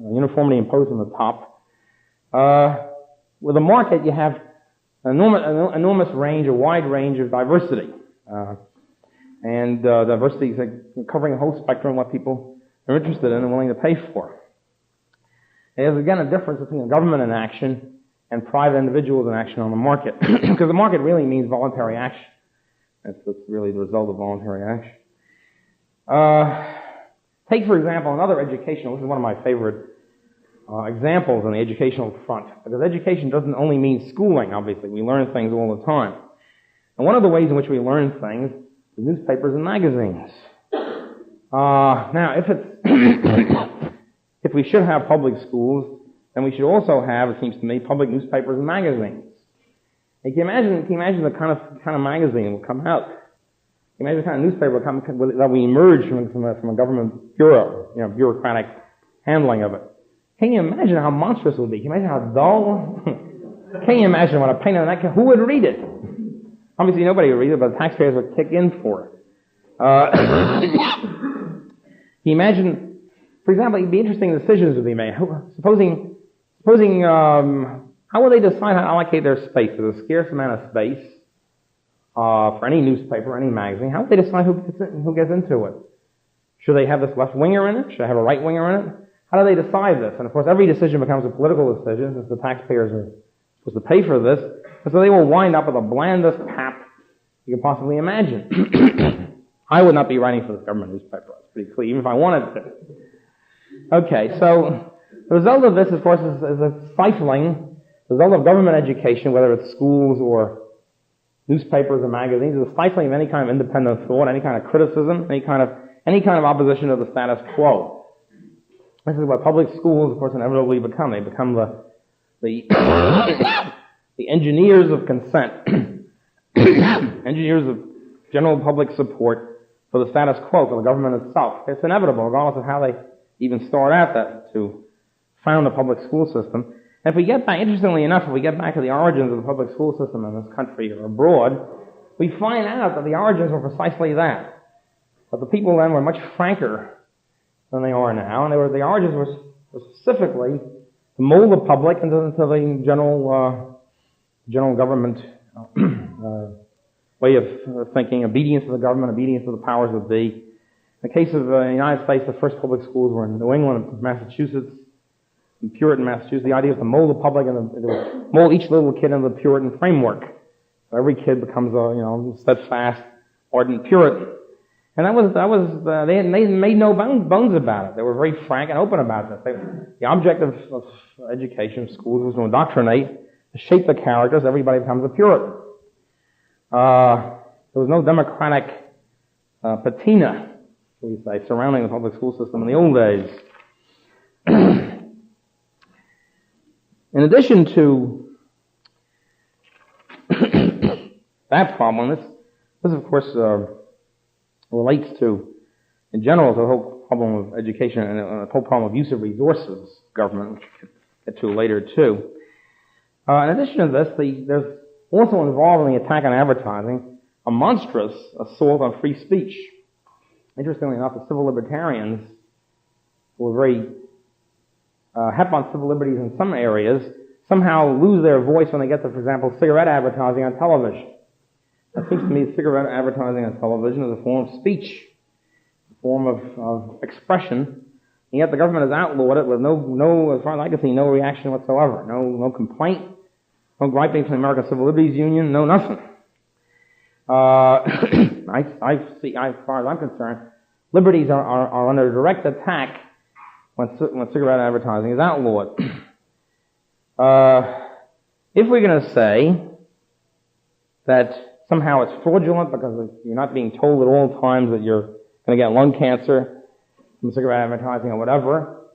uniformity imposed on the top, with a market you have an enormous range, a wide range of diversity. And diversity is covering a whole spectrum of what people are interested in and willing to pay for. There's again a difference between government in action and private individuals in action on the market. Because the market really means voluntary action. That's really the result of voluntary action. Take, for example, another educational, this is one of my favorite examples on the educational front. Because education doesn't only mean schooling, obviously. We learn things all the time. And one of the ways in which we learn things is newspapers and magazines. Now, if we should have public schools, then we should also have, it seems to me, public newspapers and magazines. And can you imagine the kind of magazine that will come out? Can you imagine the kind of newspaper that will emerge from a government bureau, bureaucratic handling of it? Can you imagine how monstrous it would be? Can you imagine how dull? Can you imagine what a pain in the neck? Who would read it? Obviously nobody would read it, but the taxpayers would kick in for it. Can you imagine, for example, it'd be interesting decisions would be made. Supposing, how would they decide how to allocate their space? There's a scarce amount of space for any newspaper, any magazine. How would they decide who gets into it? Should they have this left-winger in it? Should they have a right-winger in it? How do they decide this? And of course, every decision becomes a political decision since the taxpayers are supposed to pay for this. And so they will wind up with the blandest pap you can possibly imagine. I would not be writing for this government newspaper. That's pretty clear, even if I wanted to. Okay, so the result of this, of course, is a stifling. The result of government education, whether it's schools or newspapers or magazines, is a stifling of any kind of independent thought, any kind of criticism, any kind of opposition to the status quo. This is what public schools, of course, inevitably become. They become the engineers of consent, engineers of general public support for the status quo, for the government itself. It's inevitable, regardless of how they even start out that to found a public school system. And if we get back, interestingly enough, if we get back to the origins of the public school system in this country or abroad, we find out that the origins were precisely that. But the people then were much franker than they are now, and the origins were specifically to mold the public into the general government way of thinking, obedience to the government, obedience to the powers that be. In the case of the United States, the first public schools were in New England and Massachusetts, in Puritan, Massachusetts. The idea was to mold the public and mold each little kid into the Puritan framework. So every kid becomes a steadfast, ardent Puritan. And they made no bones about it. They were very frank and open about this. The object of education, schools, was to indoctrinate, to shape the characters. Everybody becomes a Puritan. There was no democratic patina, we say, surrounding the public school system in the old days. In addition to that problem, this of course relates to, in general, the whole problem of education and the whole problem of use of resources, government, which we'll get to later too. In addition to this, there's also involved in the attack on advertising a monstrous assault on free speech. Interestingly enough, the civil libertarians were very hep on civil liberties in some areas, somehow lose their voice when they get to, for example, cigarette advertising on television. It seems to me cigarette advertising on television is a form of speech, a form of expression, and yet the government has outlawed it with no, as far as I can see, no reaction whatsoever, no complaint, no griping from the American Civil Liberties Union, no nothing. I see, as far as I'm concerned, liberties are under direct attack when cigarette advertising is outlawed. If we're going to say that somehow it's fraudulent because you're not being told at all times that you're going to get lung cancer from cigarette advertising or whatever,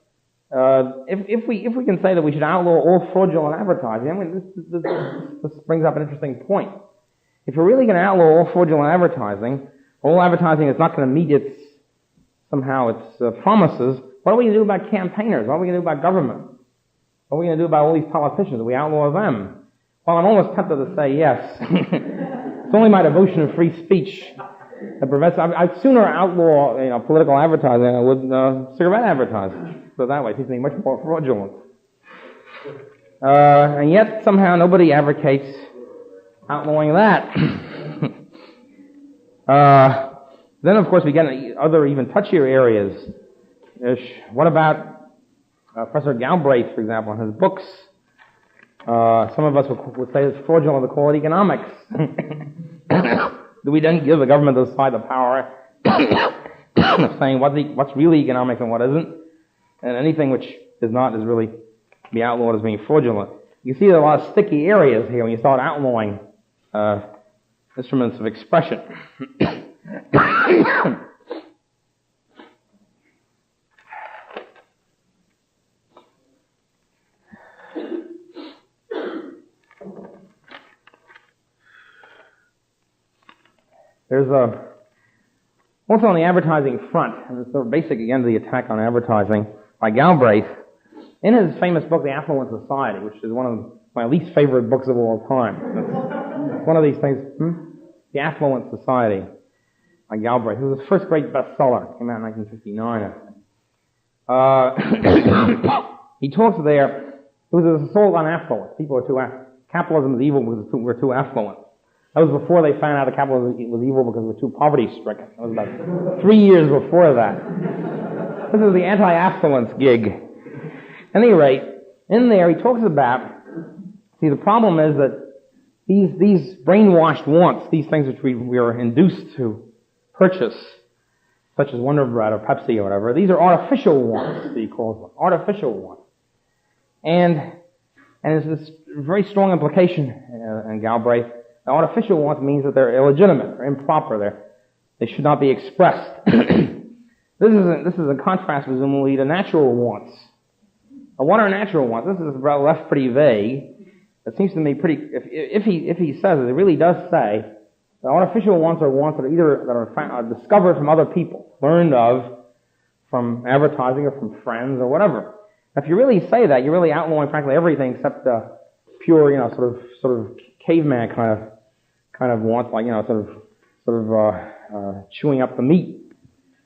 if we can say that we should outlaw all fraudulent advertising, I mean, this brings up an interesting point. If we're really going to outlaw all fraudulent advertising, all advertising is not going to meet its promises, what are we going to do about campaigners? What are we going to do about government? What are we going to do about all these politicians? Do we outlaw them? Well, I'm almost tempted to say yes. It's only my devotion to free speech that prevents. I'd sooner outlaw, political advertising than I would cigarette advertising. So that way, it seems to me much more fraudulent. And yet, somehow, nobody advocates outlawing that. Then, of course, we get into other even touchier areas. What about Professor Galbraith, for example, in his books? Some of us would say it's fraudulent to call it economics. Do we then give the government to decide the power of saying what's really economics and what isn't? And anything which is not is really be outlawed as being fraudulent. You see there are a lot of sticky areas here when you start outlawing instruments of expression. There's also on the advertising front, and it's sort of basic again to the attack on advertising by Galbraith, in his famous book, The Affluent Society, which is one of my least favorite books of all time. It's one of these things, The Affluent Society by Galbraith. It was his first great bestseller. It came out in 1959, I think. He talks there, it was an assault on affluence. People are too capitalism is evil because we're too affluent. That was before they found out that capitalism was evil because we're too poverty-stricken. That was about 3 years before that. This is the anti-affluence gig. At any rate, in there he talks about, the problem is that these brainwashed wants, these things which we are induced to purchase, such as Wonder Bread or Pepsi or whatever, these are artificial wants, he calls them, artificial wants. And there's this very strong implication in Galbraith. Now, artificial wants means that they're illegitimate, they're improper, they should not be expressed. This is in contrast, presumably, to natural wants. Now, what are natural wants? This is left pretty vague. It seems to me pretty. If he says it, it really does say that artificial wants are wants that are discovered from other people, learned of from advertising or from friends or whatever. Now, if you really say that, you're really outlawing practically everything except pure, sort of caveman kind of wants, like chewing up the meat.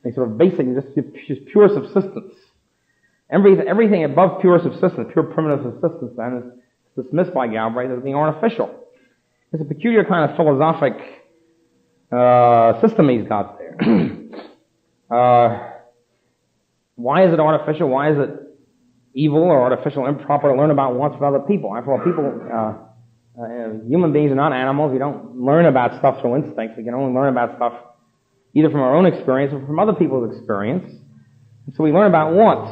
They sort of basic, just pure subsistence. Everything above pure subsistence, pure primitive subsistence, then is dismissed by Galbraith as being artificial. It's a peculiar kind of philosophic system he's got there. Why is it artificial? Why is it evil or artificial, improper to learn about wants from other people? After all, human beings are not animals. We don't learn about stuff through instinct. We can only learn about stuff either from our own experience or from other people's experience. And so we learn about wants,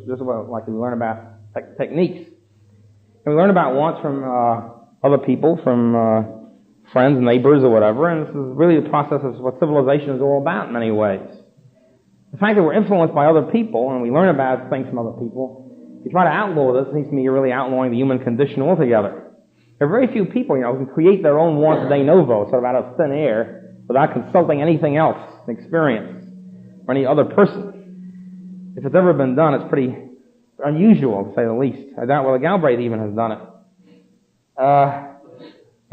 just about like we learn about techniques. And we learn about wants from other people, from friends, neighbors, or whatever, and this is really the process of what civilization is all about in many ways. The fact that we're influenced by other people, and we learn about things from other people, if you try to outlaw this, it seems to me you're really outlawing the human condition altogether. There are very few people, who can create their own wants de novo, sort of out of thin air, without consulting anything else, experience, or any other person. If it's ever been done, it's pretty unusual, to say the least. I doubt whether Galbraith even has done it.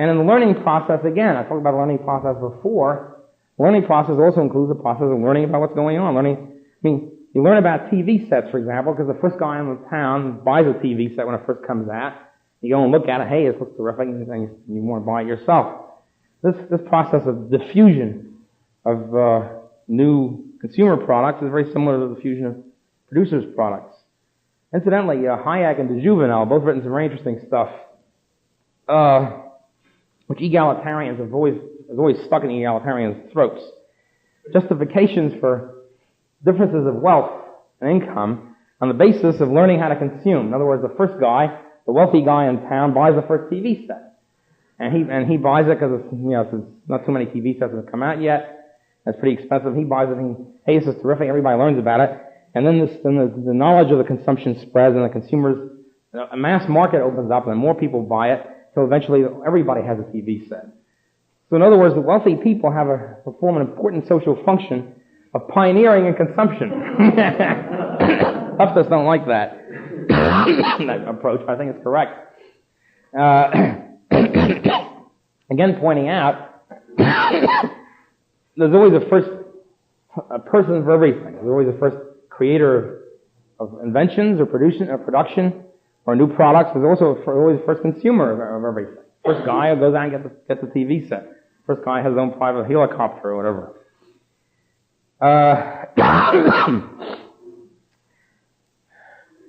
And in the learning process, again, I talked about the learning process before. The learning process also includes the process of learning about what's going on. You learn about TV sets, for example, because the first guy in the town buys a TV set when it first comes out. You go and look at it, hey, it looks terrific, and you want to buy it yourself. This process of diffusion of new consumer products is very similar to the diffusion of producers' products. Incidentally, Hayek and de Jouvenel both written some very interesting stuff, which egalitarians have always stuck in egalitarians' throats. Justifications for differences of wealth and income on the basis of learning how to consume. In other words, the first guy, the wealthy guy in town, buys the first TV set, and he buys it because there's not too many TV sets that have come out yet. It's pretty expensive. He buys it, and hey, this is terrific. Everybody learns about it, and then the knowledge of the consumption spreads, and the consumers, a mass market opens up, and more people buy it. So eventually, everybody has a TV set. So in other words, the wealthy people perform an important social function of pioneering in consumption. Leftists don't like that approach, but I think it's correct. Again, pointing out, there's always a person for everything. There's always a first creator of inventions or production or new products. There's also always a first consumer of everything. First guy who goes out and gets a TV set. First guy has his own private helicopter or whatever.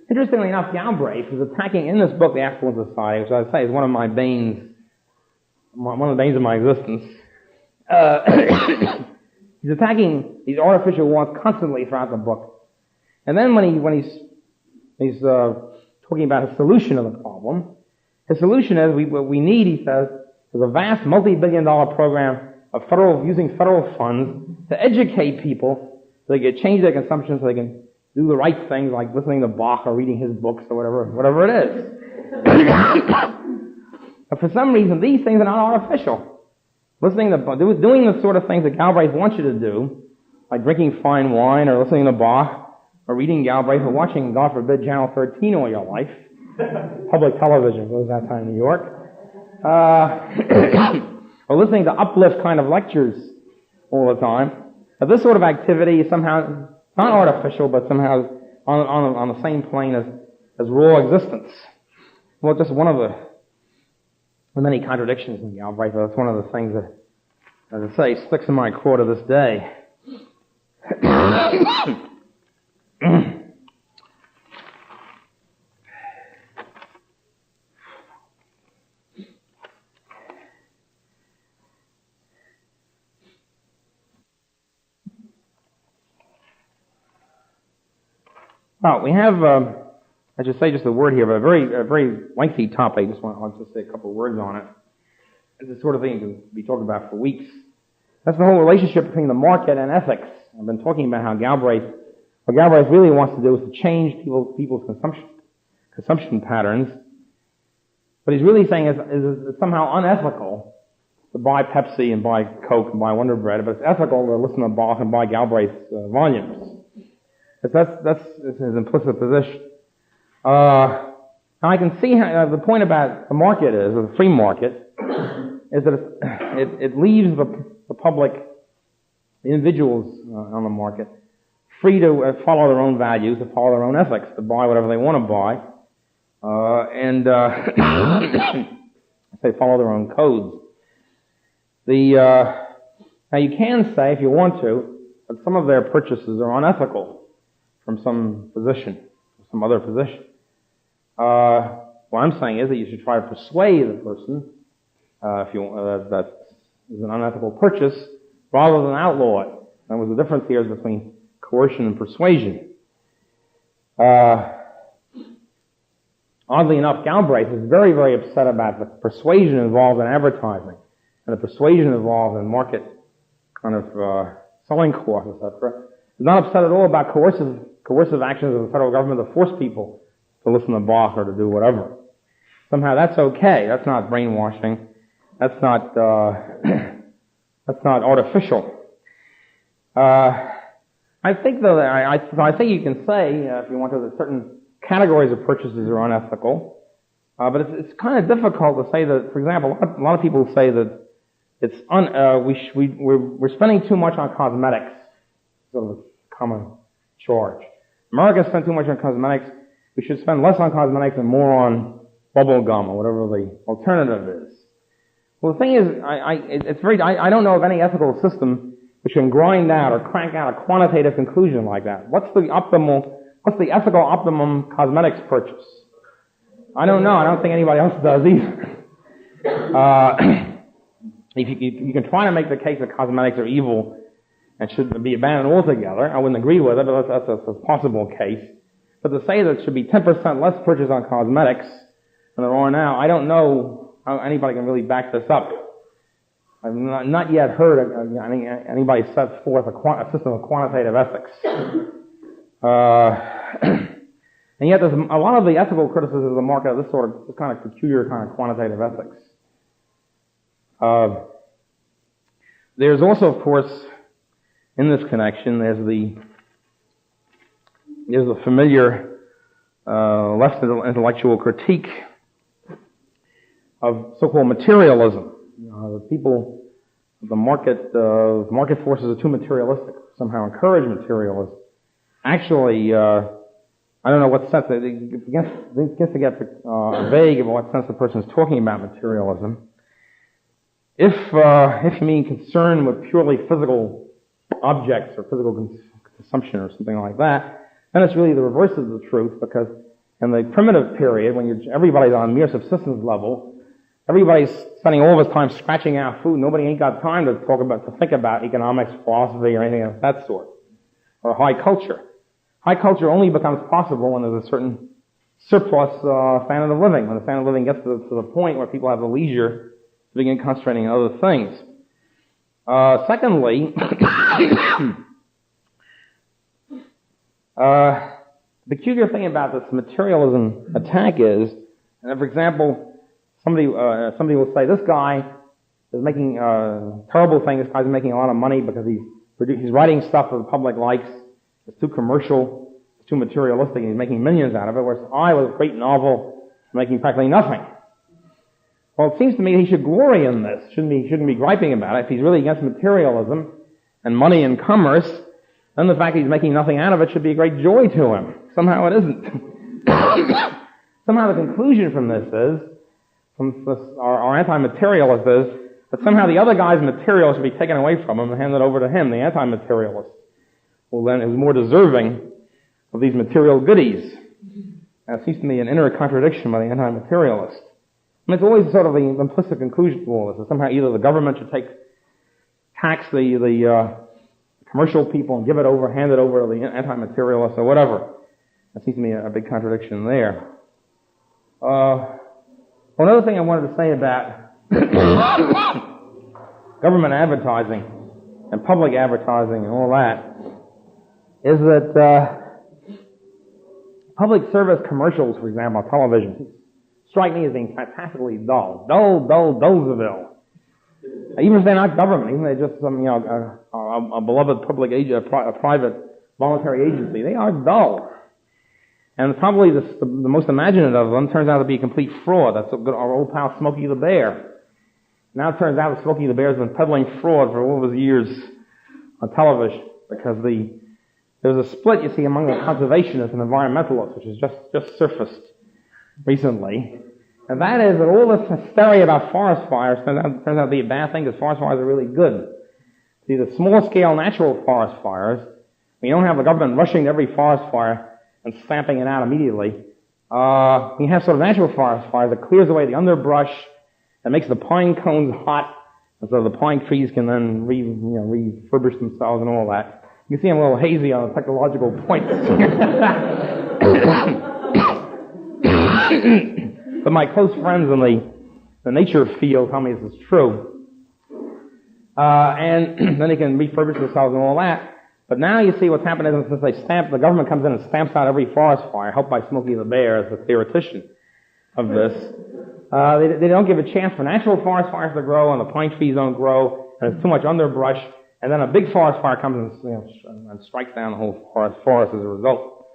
Interestingly enough, Galbraith is attacking in this book, The Affluent Society, which I say is one of the banes of my existence. He's attacking these artificial wants constantly throughout the book. And then when he's talking about his solution of the problem, his solution is what we need, he says, is a vast multi-billion-dollar program of using federal funds to educate people so they can change their consumption, so they can do the right things like listening to Bach or reading his books or whatever it is. But for some reason, these things are not artificial. Doing the sort of things that Galbraith wants you to do, like drinking fine wine or listening to Bach or reading Galbraith or watching, God forbid, Channel 13 all your life, public television, goes that time in New York, or listening to uplift kind of lectures all the time. Now, this sort of activity is somehow not artificial, but somehow on the same plane as raw existence. Well, just one of the many contradictions in Galbraith. That's one of the things that, as I say, sticks in my craw to this day. Well, we have, I should say just a word here, but a very lengthy topic. I'll just say a couple of words on it. It's the sort of thing you can be talking about for weeks. That's the whole relationship between the market and ethics. I've been talking about how what Galbraith really wants to do is to change people's consumption patterns. What he's really saying is it's somehow unethical to buy Pepsi and buy Coke and buy Wonder Bread, but it's ethical to listen to Bach and buy Galbraith's volumes. That's his implicit position. Now I can see how the point about the market or the free market, is that it leaves the public, the individuals on the market, free to follow their own values, to follow their own ethics, to buy whatever they want to buy, and they follow their own codes. Now you can say, if you want to, that some of their purchases are unethical from some position, some other position. What I'm saying is that you should try to persuade the person, if you that is an unethical purchase, rather than outlaw it. That was the difference here between coercion and persuasion. Oddly enough, Galbraith is very, very upset about the persuasion involved in advertising and the persuasion involved in market kind of selling costs, etc. He's not upset at all about coercive actions of the federal government to force people to listen to Bach or to do whatever. Somehow that's okay. That's not brainwashing. That's not that's not artificial. I think though that I think you can say if you want to that certain categories of purchases are unethical, but it's kind of difficult to say that. For example, a lot of people say that it's we're spending too much on cosmetics, sort of a common charge. Americans spend too much on cosmetics. We should spend less on cosmetics and more on bubble gum or whatever the alternative is. Well, the thing is, I don't know of any ethical system which can grind out or crank out a quantitative conclusion like that. What's the ethical optimum cosmetics purchase? I don't know. I don't think anybody else does either. If you can try to make the case that cosmetics are evil and should be abandoned altogether, I wouldn't agree with it, but that's a possible case. But to say that it should be 10% less purchase on cosmetics than there are now, I don't know how anybody can really back this up. I've not yet heard anybody set forth a system of quantitative ethics. And yet there's a lot of the ethical criticism of the market of this kind of peculiar kind of quantitative ethics. There's also, of course, in this connection, there's the familiar left intellectual critique of so-called materialism. The market forces are too materialistic, somehow encourage materialism. Actually, I don't know what sense, it gets to get vague about what sense the person is talking about materialism. If you mean concern with purely physical objects or physical consumption or something like that, then it's really the reverse of the truth, because in the primitive period, when everybody's on mere subsistence level, everybody's spending all of his time scratching out food. Nobody ain't got time to think about economics, philosophy, or anything of that sort, or high culture. High culture only becomes possible when there's a certain surplus standard of living, when the standard of living gets to the point where people have the leisure to begin concentrating on other things. Secondly, the peculiar thing about this materialism attack is, for example, somebody will say, this guy is making terrible things. This guy's making a lot of money because he's writing stuff that the public likes. It's too commercial, it's too materialistic, and he's making millions out of it, whereas I, with a great novel, making practically nothing. Well, it seems to me he should glory in this. Shouldn't be griping about it. If he's really against materialism and money and commerce, then the fact that he's making nothing out of it should be a great joy to him. Somehow it isn't. Somehow the conclusion from this is, our anti-materialist is, that somehow the other guy's material should be taken away from him and handed over to him, the anti-materialist. Well, then is more deserving of these material goodies. And it seems to me an inner contradiction by the anti-materialist. And it's always sort of the implicit conclusion to all this, that somehow either the government should tax the commercial people and hand it over to the anti-materialists or whatever. That seems to me a big contradiction there. Another thing I wanted to say about government advertising and public advertising and all that is that public service commercials, for example, on television, strike me as being fantastically dull. Dullsville. Even if they're not government, even if they're just some, a beloved public a private voluntary agency, they are dull. And probably the most imaginative of them turns out to be a complete fraud. That's our old pal Smokey the Bear. Now it turns out that Smokey the Bear has been peddling fraud for all of his years on television, because there's a split, you see, among the conservationists and environmentalists, which has just surfaced recently. And that is that all this hysteria about forest fires turns out to be a bad thing, because forest fires are really good. See, the small-scale natural forest fires, when you don't have the government rushing to every forest fire and stamping it out immediately, you have sort of natural forest fires that clears away the underbrush, that makes the pine cones hot, And so the pine trees can then refurbish themselves and all that. You can see I'm a little hazy on the technological points. But my close friends in the nature field tell me this is true. And then they can refurbish themselves and all that. But now you see what's happened is since the government comes in and stamps out every forest fire, helped by Smokey the Bear as the theoretician of this, they don't give a chance for natural forest fires to grow, and the pine trees don't grow, and there's too much underbrush, and then a big forest fire comes and strikes down the whole forest as a result.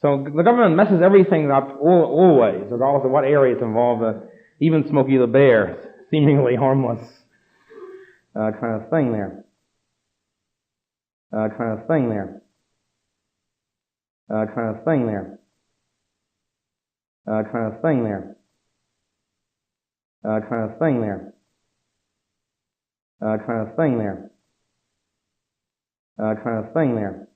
So the government messes everything up always, regardless of what area it's involved in, even Smokey the Bear, seemingly harmless kind of thing there. Kind of thing there. Kind of thing there. Kind of thing there. Kind of thing there. Kind of thing there. Kind of thing there.